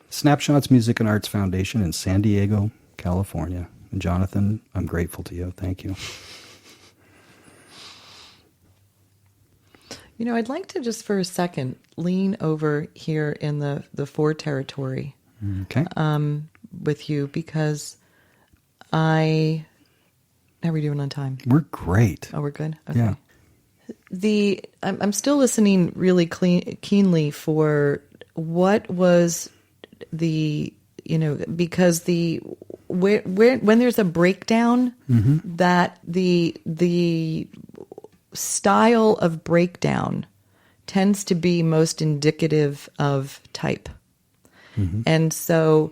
Snapshots Music and Arts Foundation in San Diego, California. And Jonathan, I'm grateful to you. Thank you. I'd like to just for a second lean over here in the 4 territory. Okay. With you, because how are we doing on time? We're great. Oh, we're good? Okay. Yeah. I'm still listening really keenly for what was because when there's a breakdown, that the style of breakdown tends to be most indicative of type. And so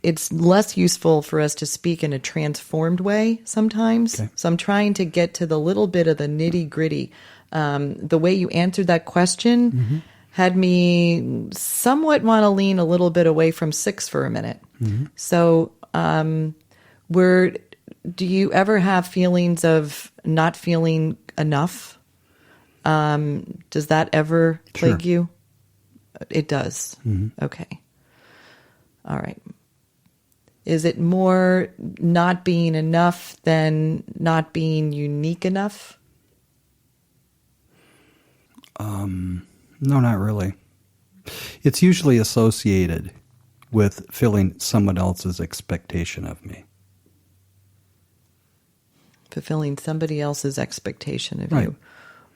it's less useful for us to speak in a transformed way sometimes. Okay. So I'm trying to get to the little bit of the nitty gritty. The way you answered that question had me somewhat want to lean a little bit away from 6 for a minute. So, do you ever have feelings of not feeling enough? Does that ever plague you? It does. Okay. All right. Is it more not being enough than not being unique enough? No, not really. It's usually associated with filling someone else's expectation of me. Fulfilling somebody else's expectation of Right. you.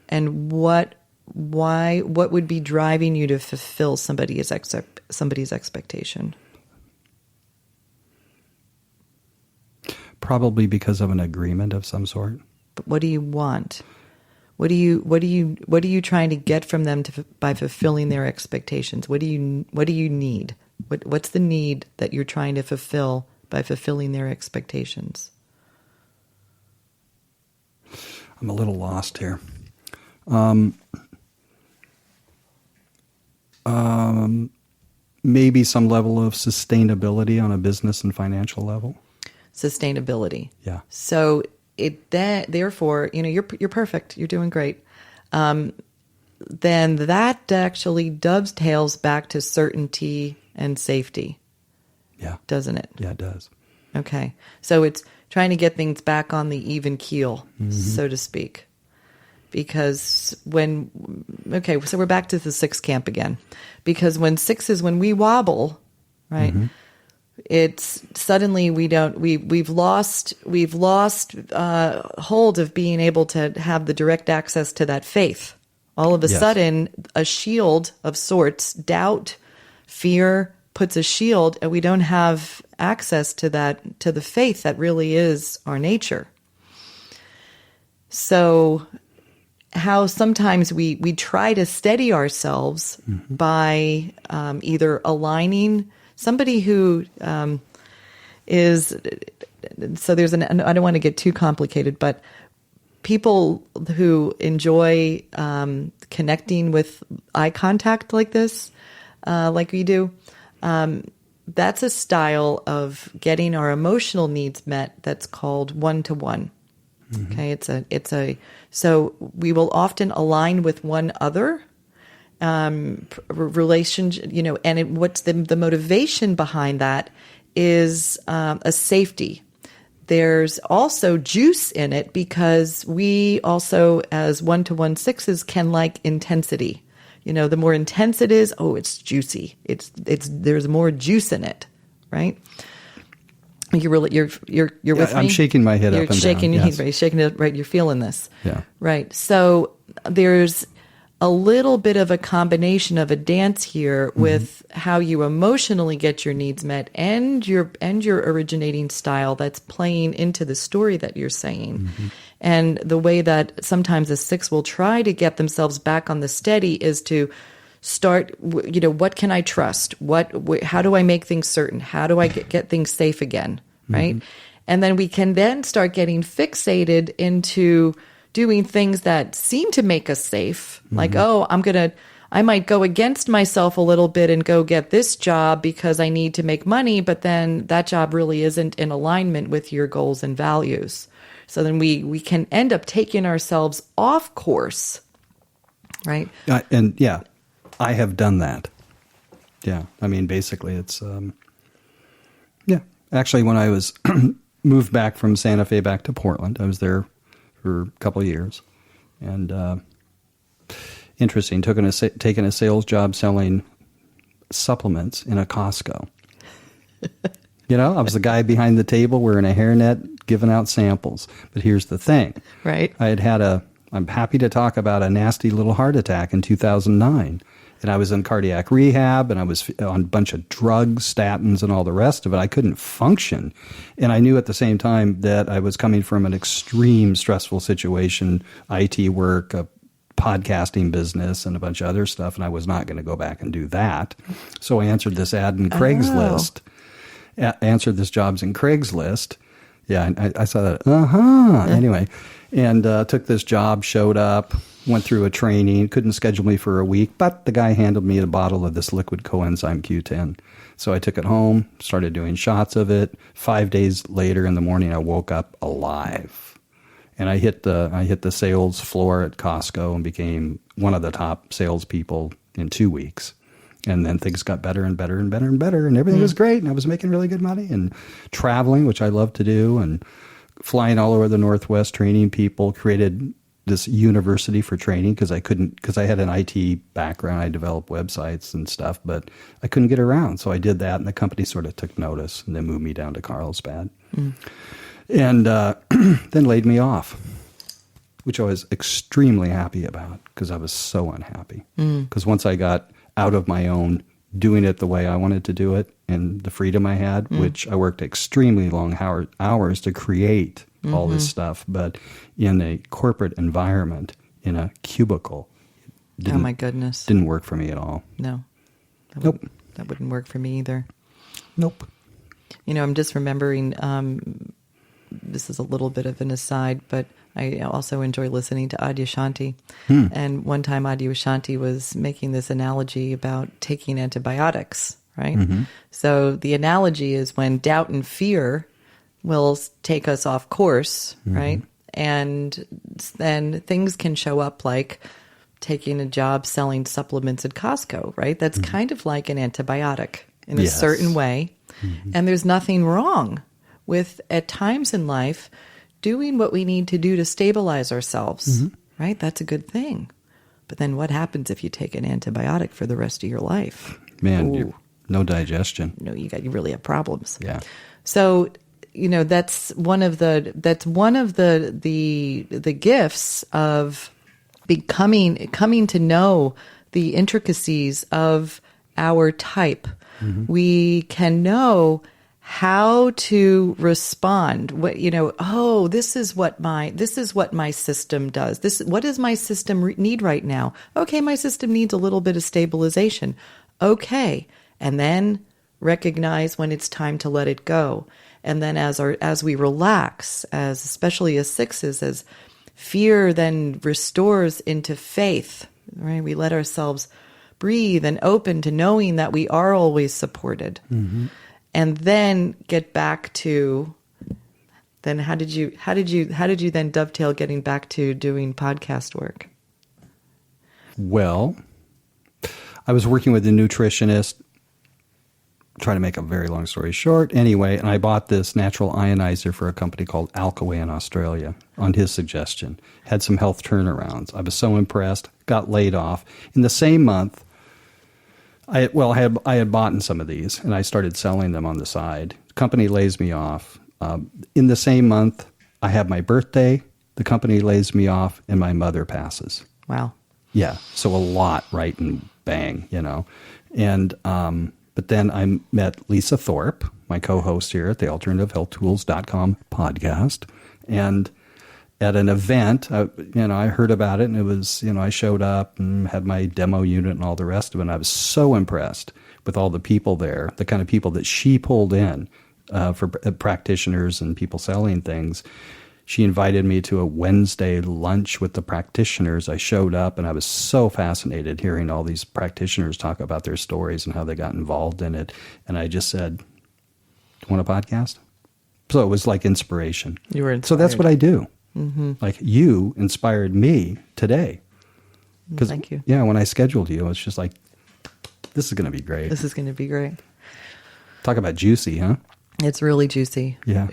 And what would be driving you to fulfill somebody's expectation? Probably because of an agreement of some sort. But what do you want? What are you trying to get from them by fulfilling their expectations? What do you need? What's the need that you're trying to fulfill by fulfilling their expectations? I'm a little lost here. Maybe some level of sustainability on a business and financial level. Sustainability. Yeah. So therefore, you're perfect. You're doing great. Then that actually dovetails back to certainty and safety. Yeah. Doesn't it? Yeah, it does. Okay. So it's trying to get things back on the even keel, so to speak. Because so we're back to the 6 camp again. Because when 6 is when we wobble, right? It's suddenly we've lost hold of being able to have the direct access to that faith. All of a sudden, a shield of sorts, doubt, fear, puts a shield, and we don't have access to the faith that really is our nature. So how sometimes we try to steady ourselves by either aligning somebody who is, so there's I don't want to get too complicated, but people who enjoy connecting with eye contact like this, like we do, that's a style of getting our emotional needs met that's called one-to-one. Okay, so we will often align with one other relationship, and what's the motivation behind that is a safety. There's also juice in it because we also, as 1-to-1 6s, can like intensity. The more intense it is, it's juicy. There's more juice in it, right? You're with me? I'm shaking my head up and down. You're shaking it, right? You're feeling this. Yeah. Right. So there's a little bit of a combination of a dance here with how you emotionally get your needs met and your originating style that's playing into the story that you're saying. And the way that sometimes a 6 will try to get themselves back on the steady is to start, what can I trust? How do I make things certain? How do I get things safe again? Right. And then we can then start getting fixated into doing things that seem to make us safe. Like, I might go against myself a little bit and go get this job because I need to make money, but then that job really isn't in alignment with your goals and values. So then we can end up taking ourselves off course. Right. I have done that. Yeah. I mean, basically it's, actually when I was moved back from Santa Fe back to Portland, I was there for a couple of years, and interesting, taking a sales job selling supplements in a Costco. I was the guy behind the table wearing a hairnet giving out samples. But here's the thing. Right. I'm happy to talk about a nasty little heart attack in 2009. And I was in cardiac rehab, and I was on a bunch of drugs, statins, and all the rest of it. I couldn't function. And I knew at the same time that I was coming from an extreme stressful situation, IT work, a podcasting business, and a bunch of other stuff, and I was not going to go back and do that. So I answered this ad in Craigslist. answered this job's in Craigslist. Yeah, I saw that. Anyway, and took this job, showed up, went through a training, couldn't schedule me for a week, but the guy handed me a bottle of this liquid coenzyme Q10. So I took it home, started doing shots of it. 5 days later in the morning, I woke up alive. And I hit the sales floor at Costco and became one of the top salespeople in 2 weeks. And then things got better and better and better and better, and everything was great. And I was making really good money and traveling, which I love to do, and flying all over the Northwest, training people, created this university for training because I had an IT background. I developed websites and stuff, but I couldn't get around. So I did that, and the company sort of took notice and then moved me down to Carlsbad. And then laid me off, which I was extremely happy about because I was so unhappy. Because once I got out of my own doing it the way I wanted to do it and the freedom I had, which I worked extremely long hours to create all this stuff, but in a corporate environment, in a cubicle, Oh my goodness. Didn't work for me at all. No. Nope. That wouldn't work for me either. Nope. You know, I'm just remembering, this is a little bit of an aside, but I also enjoy listening to Adyashanti. And one time Adyashanti was making this analogy about taking antibiotics, right? So the analogy is when doubt and fear will take us off course, right? And then things can show up like taking a job selling supplements at Costco, right? That's kind of like an antibiotic in a certain way. And there's nothing wrong with, at times in life, doing what we need to do to stabilize ourselves, right? That's a good thing. But then what happens if you take an antibiotic for the rest of your life? Man, no digestion. No, you really have problems. Yeah. So, you know, that's one of the gifts of coming to know the intricacies of our type. We can know how to respond. What, you know, oh, this is what my system does. What does my system need right now? Okay, my system needs a little bit of stabilization. Okay, and then recognize when it's time to let it go. And then as we relax, especially as sixes, as fear then restores into faith, right? We let ourselves breathe and open to knowing that we are always supported. And then get back to, then how did you then dovetail getting back to doing podcast work? Well, I was working with a nutritionist, trying to make a very long story short anyway, and I bought this natural ionizer for a company called Alchemy in Australia on his suggestion. Had some health turnarounds. I was so impressed, got laid off. In the same month, I had bought some of these, and I started selling them on the side. The company lays me off. In the same month, I have my birthday, the company lays me off, and my mother passes. Wow. Yeah, so a lot right and bang, you know. And but then I met Lisa Thorpe, my co-host here at the AlternativeHealthTools.com podcast, and at an event, I heard about it, and it was, I showed up and had my demo unit and all the rest of it, and I was so impressed with all the people there, the kind of people that she pulled in for practitioners and people selling things. She invited me to a Wednesday lunch with the practitioners. I showed up, and I was so fascinated hearing all these practitioners talk about their stories and how they got involved in it. And I just said, "Do you want a podcast?" So it was like inspiration. You were inspired. So that's what I do. Like, you inspired me today. Thank you. Yeah, when I scheduled you, it's just like, this is going to be great. This is going to be great. Talk about juicy, huh? It's really juicy. Yeah.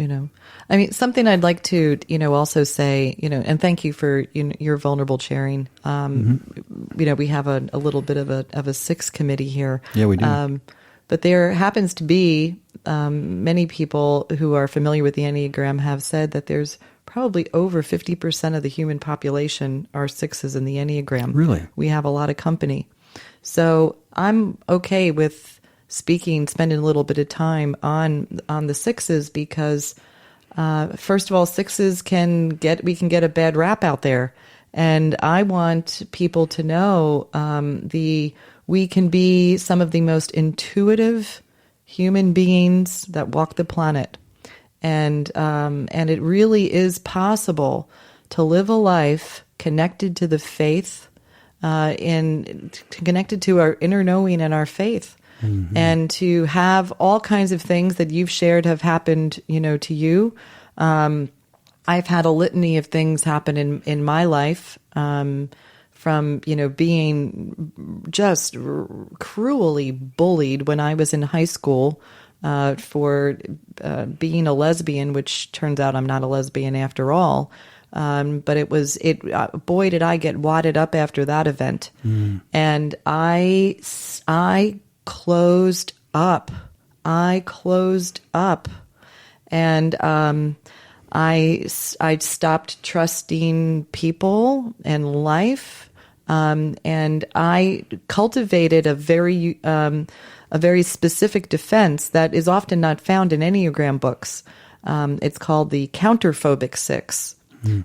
I mean, something I'd like to, also say, and thank you for your vulnerable sharing. We have a little bit of a six committee here. Yeah, we do. But there happens to be many people who are familiar with the Enneagram have said that there's probably over 50% of the human population are sixes in the Enneagram. Really? We have a lot of company. So I'm okay with spending a little bit of time on the sixes because, first of all, sixes we can get a bad rap out there. And I want people to know we can be some of the most intuitive human beings that walk the planet. And it really is possible to live a life connected to the faith, connected to our inner knowing and our faith, and to have all kinds of things that you've shared have happened, to you. I've had a litany of things happen in my life, from, being just cruelly bullied when I was in high school, for being a lesbian, which turns out I'm not a lesbian after all. But boy, did I get wadded up after that event. And I closed up. And I stopped trusting people and life. And I cultivated a very specific defense that is often not found in Enneagram books. It's called the counterphobic 6.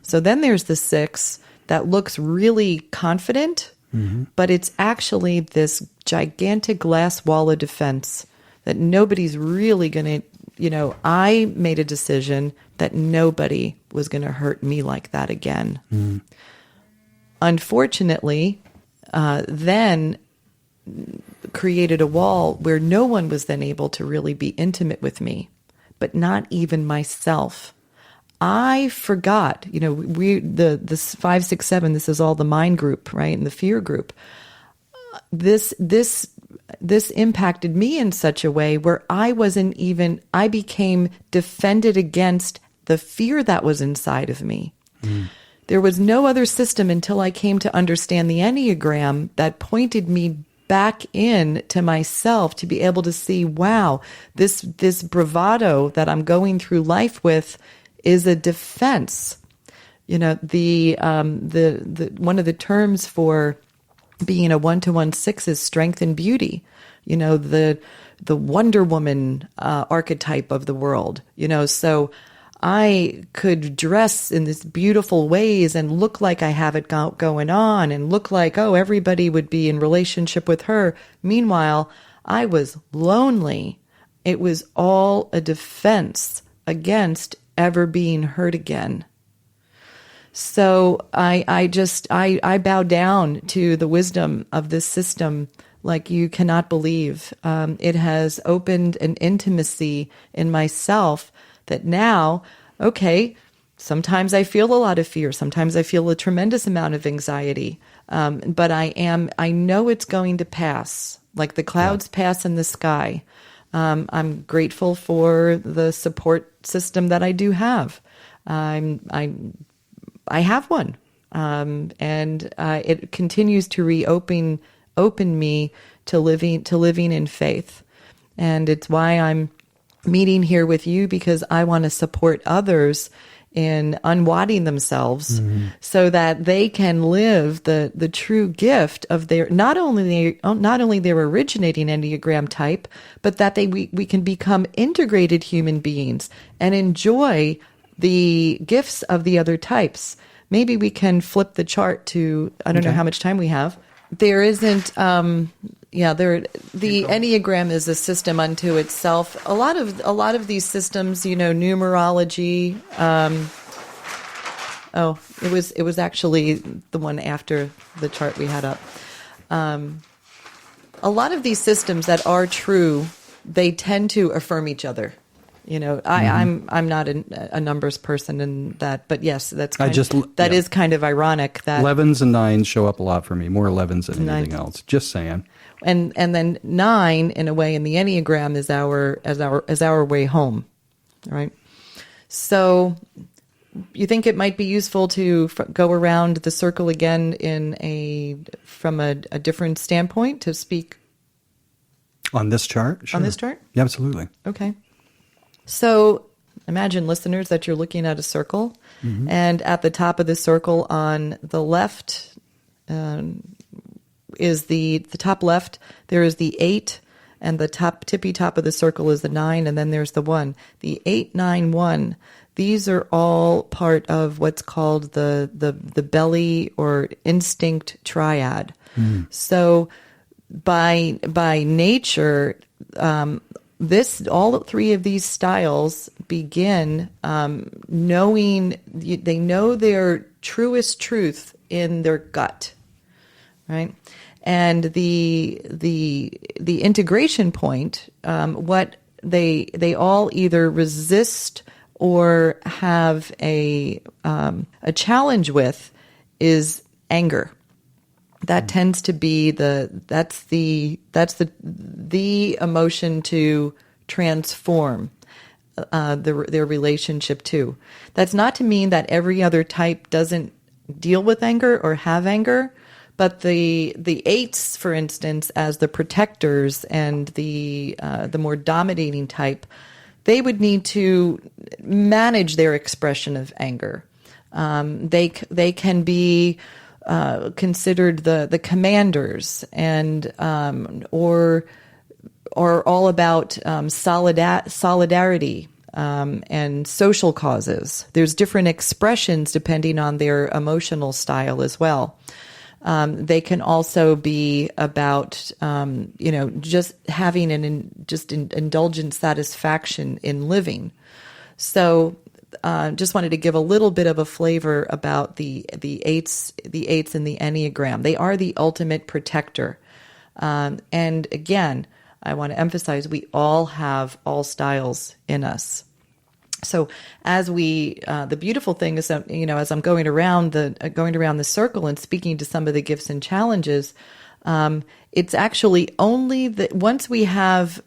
So then there's the 6 that looks really confident, but it's actually this gigantic glass wall of defense that nobody's really going to, I made a decision that nobody was going to hurt me like that again. Unfortunately, then created a wall where no one was then able to really be intimate with me, but not even myself. I forgot, the 5, 6, 7, this is all the mind group, right? And the fear group. This impacted me in such a way where I became defended against the fear that was inside of me. There was no other system until I came to understand the Enneagram that pointed me back in to myself to be able to see, wow, this bravado that I'm going through life with is a defense. The one of the terms for being a 1-to-1 6 is strength and beauty. The Wonder Woman archetype of the world. So I could dress in this beautiful ways and look like I have it going on and look like, everybody would be in relationship with her. Meanwhile, I was lonely. It was all a defense against ever being hurt again. So I bow down to the wisdom of this system like you cannot believe. It has opened an intimacy in myself that now, sometimes I feel a lot of fear. Sometimes I feel a tremendous amount of anxiety. But I know it's going to pass, like the clouds pass in the sky. I'm grateful for the support system that I do have. I have one. And it continues to open me to living in faith. And it's why I'm meeting here with you, because I want to support others in unwadding themselves so that they can live the true gift of their not only their originating Enneagram type, but that we can become integrated human beings and enjoy the gifts of the other types. Maybe we can flip the chart to, I don't know how much time we have. There isn't, the Enneagram is a system unto itself. A lot of these systems, numerology. It was actually the one after the chart we had up. A lot of these systems that are true, they tend to affirm each other. I'm not a numbers person in that, but yes, is kind of ironic that 11s and 9s show up a lot for me, more 11s than anything else. Just saying. And then 9, in a way, in the Enneagram is our way home, right? So, you think it might be useful to go around the circle again from a different standpoint to speak on this chart? Sure. On this chart? Yeah, absolutely. Okay. So imagine, listeners, that you're looking at a circle, and at the top of the circle on the left is the top left. There is the 8, and the tippy top of the circle is the 9, and then there's the 1. The 8, 9, 1. These are all part of what's called the belly or instinct triad. So by nature, all three of these styles begin knowing, they know their truest truth in their gut, right? And the integration point, what they all either resist or have a challenge with, is anger. That tends to be the emotion to transform their relationship to. That's not to mean that every other type doesn't deal with anger or have anger, but the eights, for instance, as the protectors and the more dominating type, they would need to manage their expression of anger. They can be considered the commanders, and or all about solidarity and social causes. There's different expressions depending on their emotional style as well. They can also be about just having indulgent satisfaction in living. So just wanted to give a little bit of a flavor about the eights in the Enneagram. They are the ultimate protector. And again, I want to emphasize, we all have all styles in us. So as the beautiful thing is that, as I'm going around the circle and speaking to some of the gifts and challenges, it's actually only that once we have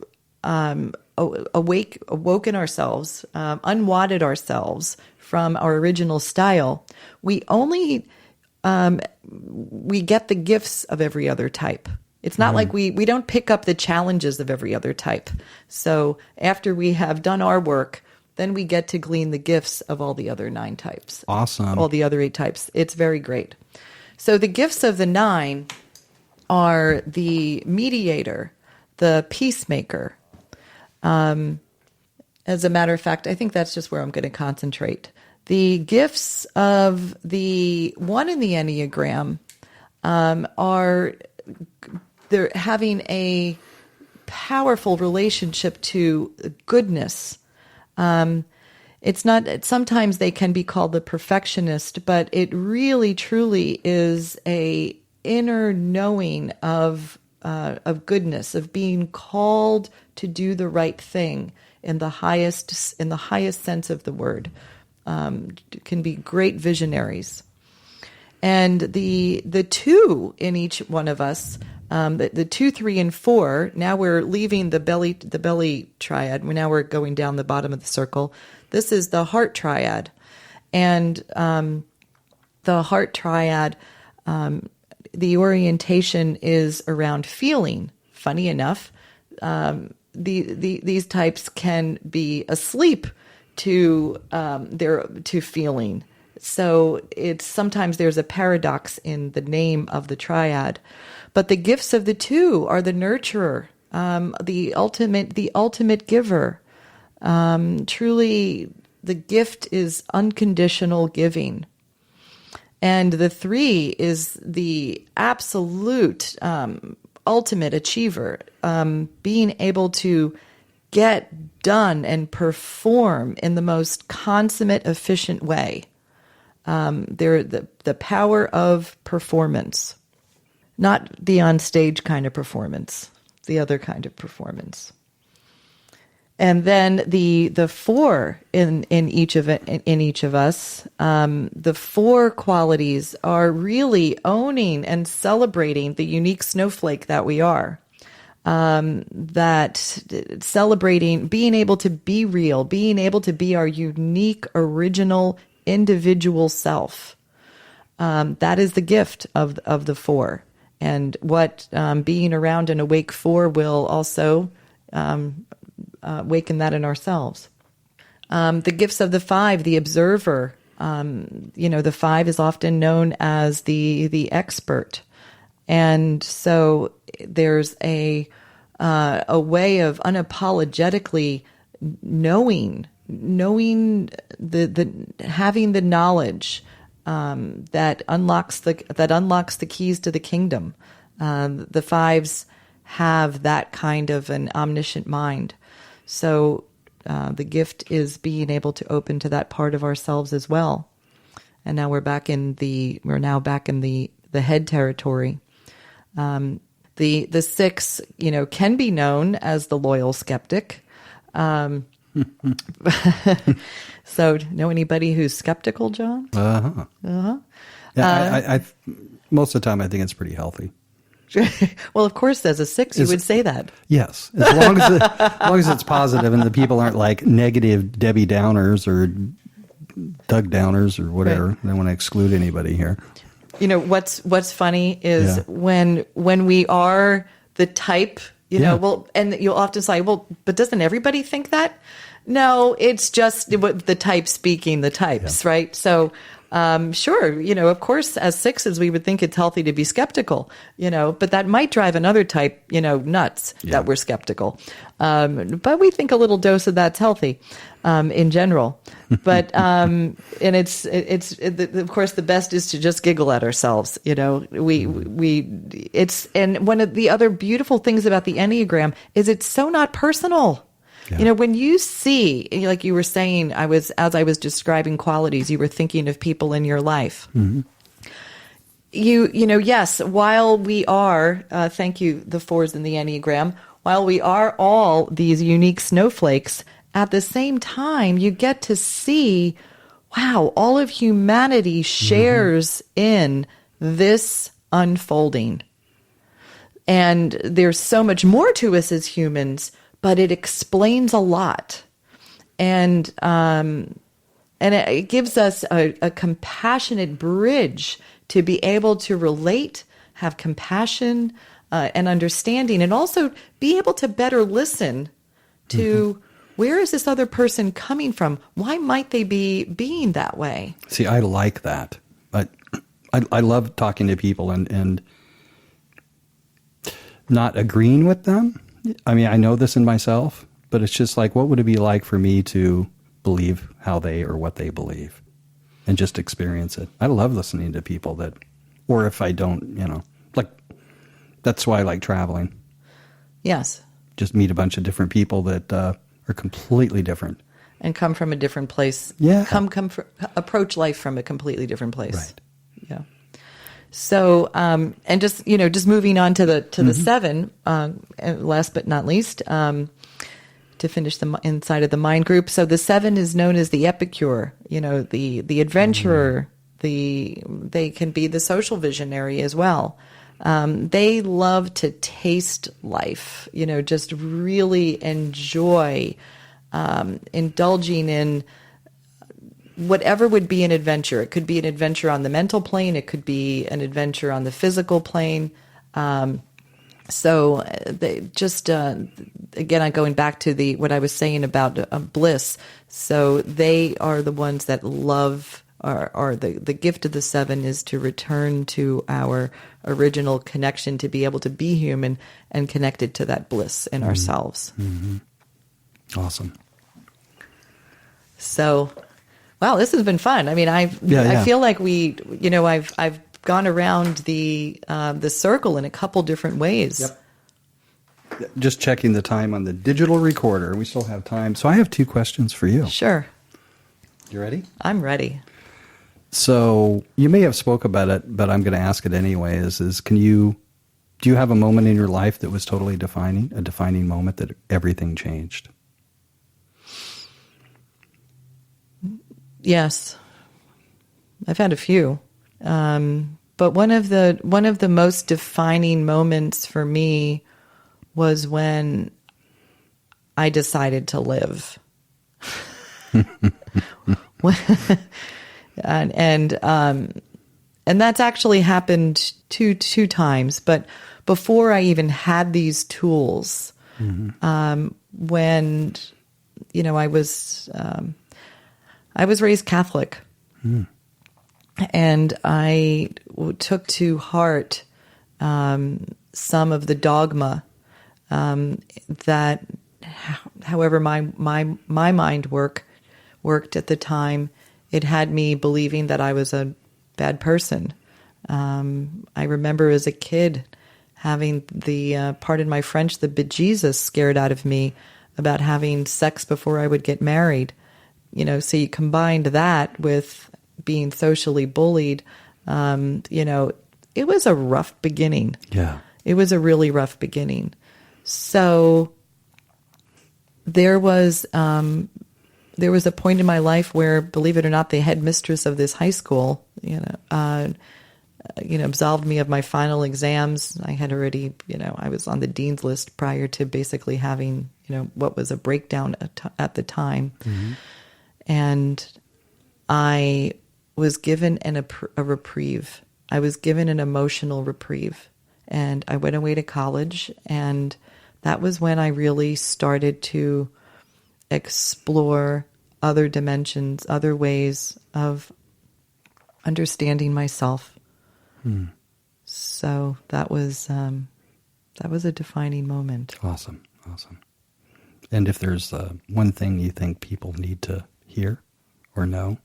awoken ourselves, unwadded ourselves from our original style, we only we get the gifts of every other type. It's not like we don't pick up the challenges of every other type. So after we have done our work, then we get to glean the gifts of all the other 9 types. Awesome. All the other 8 types. It's very great. So the gifts of the 9 are the mediator, the peacemaker. As a matter of fact, I think that's just where I'm going to concentrate. The gifts of the 1 in the Enneagram are they're having a powerful relationship to goodness. It's not, sometimes they can be called the perfectionist, but it really truly is a inner knowing of goodness, of being called to do the right thing in the highest sense of the word. Can be great visionaries. And the 2 in each one of us, the 2, 3, and 4. Now we're leaving the belly triad. Now we're going down the bottom of the circle. This is the heart triad, and the heart triad. The orientation is around feeling. Funny enough, these types can be asleep to feeling. So it's sometimes there's a paradox in the name of the triad. But the gifts of the 2 are the nurturer, the ultimate giver. Truly, the gift is unconditional giving. And the 3 is the absolute ultimate achiever, being able to get done and perform in the most consummate, efficient way. They're the power of performance. Not the on-stage kind of performance, the other kind of performance. And then the 4 in each of us, the 4 qualities are really owning and celebrating the unique snowflake that we are. That celebrating, being able to be real, being able to be our unique, original, individual self. That is the gift of the 4. And what being around an awake 4 will also awaken that in ourselves. The gifts of the 5, the observer. The 5 is often known as the expert, and so there's a way of unapologetically knowing the having the knowledge. That unlocks the keys to the kingdom. The 5s have that kind of an omniscient mind. So the gift is being able to open to that part of ourselves as well. And now we're back in the head territory. The 6, can be known as the loyal skeptic. So, know anybody who's skeptical, John? Yeah, I most of the time I think it's pretty healthy. Well, of course, as a 6, you would say that. Yes, as long as it's positive and the people aren't like negative Debbie Downers or Doug Downers or whatever. Right. I don't want to exclude anybody here. What's funny is when we are the type, well, and you'll often say, well, but doesn't everybody think that? No, it's just the type speaking the types, right? So, sure, of course, as 6s, we would think it's healthy to be skeptical, but that might drive another type, nuts that we're skeptical. But we think a little dose of that's healthy, in general. But, and it's of course, the best is to just giggle at ourselves, and one of the other beautiful things about the Enneagram is it's so not personal. Yeah. When you see, like you were saying, as I was describing qualities, you were thinking of people in your life. Mm-hmm. Yes, while we are, thank you, the 4s in the Enneagram, while we are all these unique snowflakes, at the same time, you get to see, wow, all of humanity shares in this unfolding. And there's so much more to us as humans, but it explains a lot. And it gives us a compassionate bridge to be able to relate, have compassion and understanding, and also be able to better listen to where is this other person coming from? Why might they be being that way? See, I like that. I love talking to people and not agreeing with them. I mean, I know this in myself, but it's just like, what would it be like for me to believe how they or what they believe and just experience it? I love listening to people that, or if I don't, like, that's why I like traveling. Yes. Just meet a bunch of different people that are completely different. And come from a different place. Yeah. Approach life from a completely different place. Right. Yeah. So, and just moving on to the 7, last but not least, to finish the inside of the mind group. So the 7 is known as the epicure, the adventurer, they can be the social visionary as well. They love to taste life, just really enjoy, indulging in whatever would be an adventure. It could be an adventure on the mental plane. It could be an adventure on the physical plane. So they just, again, I'm going back to what I was saying about bliss. So they are the ones that love, or the gift of the 7 is to return to our original connection, to be able to be human and connected to that bliss in ourselves. Mm-hmm. Awesome. So, wow, this has been fun. I mean, I feel like I've gone around the circle in a couple different ways. Yep. Just checking the time on the digital recorder. We still have time. So I have 2 questions for you. Sure. You ready? I'm ready. So you may have spoke about it, but I'm going to ask it anyway. Do you have a moment in your life that was totally a defining moment that everything changed? Yes, I've had a few, but one of the most defining moments for me was when I decided to live, and that's actually happened two times. But before I even had these tools, when I was raised Catholic, and I took to heart some of the dogma that, however my mind worked at the time, it had me believing that I was a bad person. I remember as a kid having the, pardon my French, the bejesus scared out of me about having sex before I would get married. So you combined that with being socially bullied. It was a rough beginning. Yeah. It was a really rough beginning. So there was a point in my life where, believe it or not, the headmistress of this high school, absolved me of my final exams. I had already, I was on the dean's list prior to basically having, what was a breakdown at the time. Mm-hmm. And I was given a reprieve. I was given an emotional reprieve. And I went away to college, and that was when I really started to explore other dimensions, other ways of understanding myself. So that was a defining moment. Awesome. And if there's one thing you think people need to hear or know,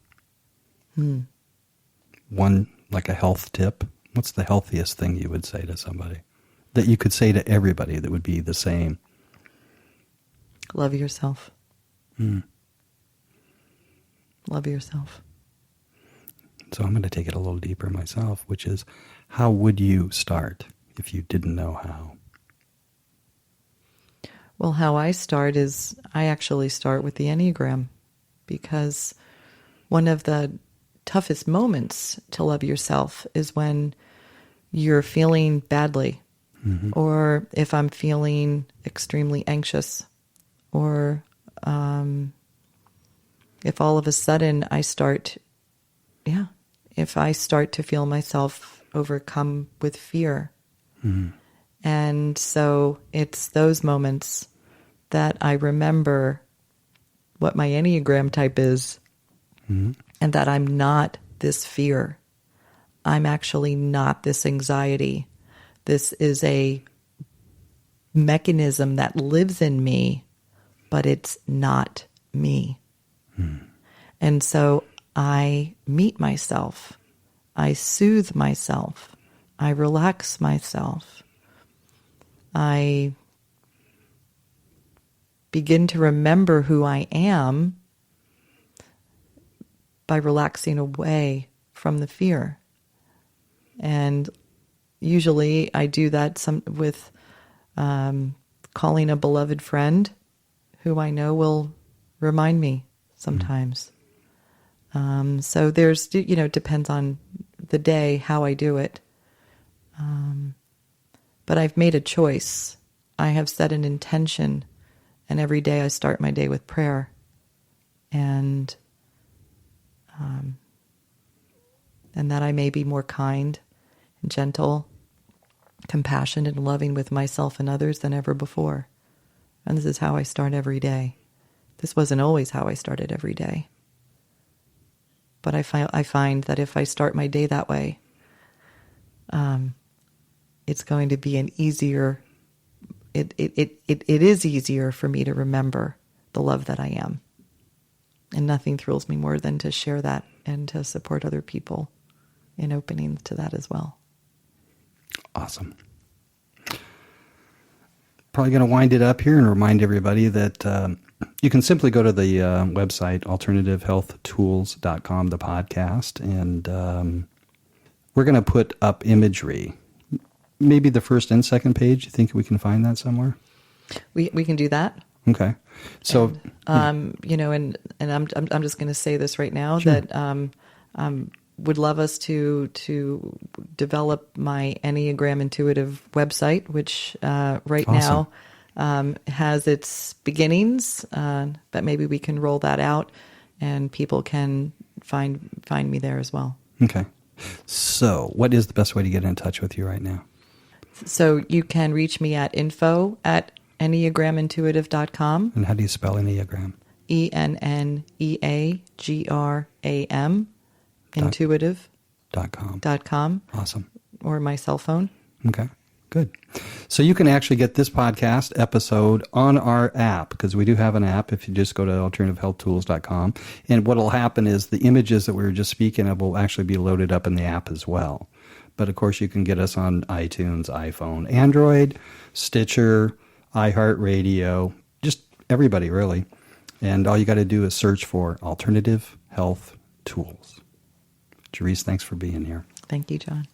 one, like a health tip, what's the healthiest thing you would say to somebody that you could say to everybody that would be the same? Love yourself. Love yourself. So I'm going to take it a little deeper myself, which is, how would you start if you didn't know how? Well, how I start is I actually start with the Enneagram, because one of the toughest moments to love yourself is when you're feeling badly, or if I'm feeling extremely anxious, or if all of a sudden if I start to feel myself overcome with fear. And so it's those moments that I remember what my Enneagram type is, and that I'm not this fear. I'm actually not this anxiety. This is a mechanism that lives in me, but it's not me. And so I meet myself. I soothe myself. I relax myself. I begin to remember who I am by relaxing away from the fear. And usually I do that with calling a beloved friend who I know will remind me sometimes. So there's, depends on the day, how I do it. But I've made a choice. I have set an intention, and every day I start my day with prayer. And that I may be more kind and gentle, compassionate and loving with myself and others than ever before. And this is how I start every day. This wasn't always how I started every day. But I find that if I start my day that way, it's going to be an easier, it is easier for me to remember the love that I am. And nothing thrills me more than to share that and to support other people in opening to that as well. Awesome. Probably going to wind it up here and remind everybody that you can simply go to the website, alternativehealthtools.com, the podcast, and we're going to put up imagery. Maybe the first and second page. You think we can find that somewhere? We can do that. Okay. So, and I'm just going to say this right now, sure, that would love us to develop my Enneagram Intuitive website, which right awesome. now has its beginnings, but maybe we can roll that out and people can find me there as well. Okay. So what is the best way to get in touch with you right now? So you can reach me at info@enneagramintuitive.com. And how do you spell Enneagram? ENNEAGRAM, intuitive.com. Awesome. Or my cell phone. Okay, good. So you can actually get this podcast episode on our app, because we do have an app if you just go to alternativehealthtools.com. And what will happen is the images that we were just speaking of will actually be loaded up in the app as well. But of course, you can get us on iTunes, iPhone, Android, Stitcher, iHeartRadio, just everybody really. And all you got to do is search for Alternative Health Tools. Gerise, thanks for being here. Thank you, John.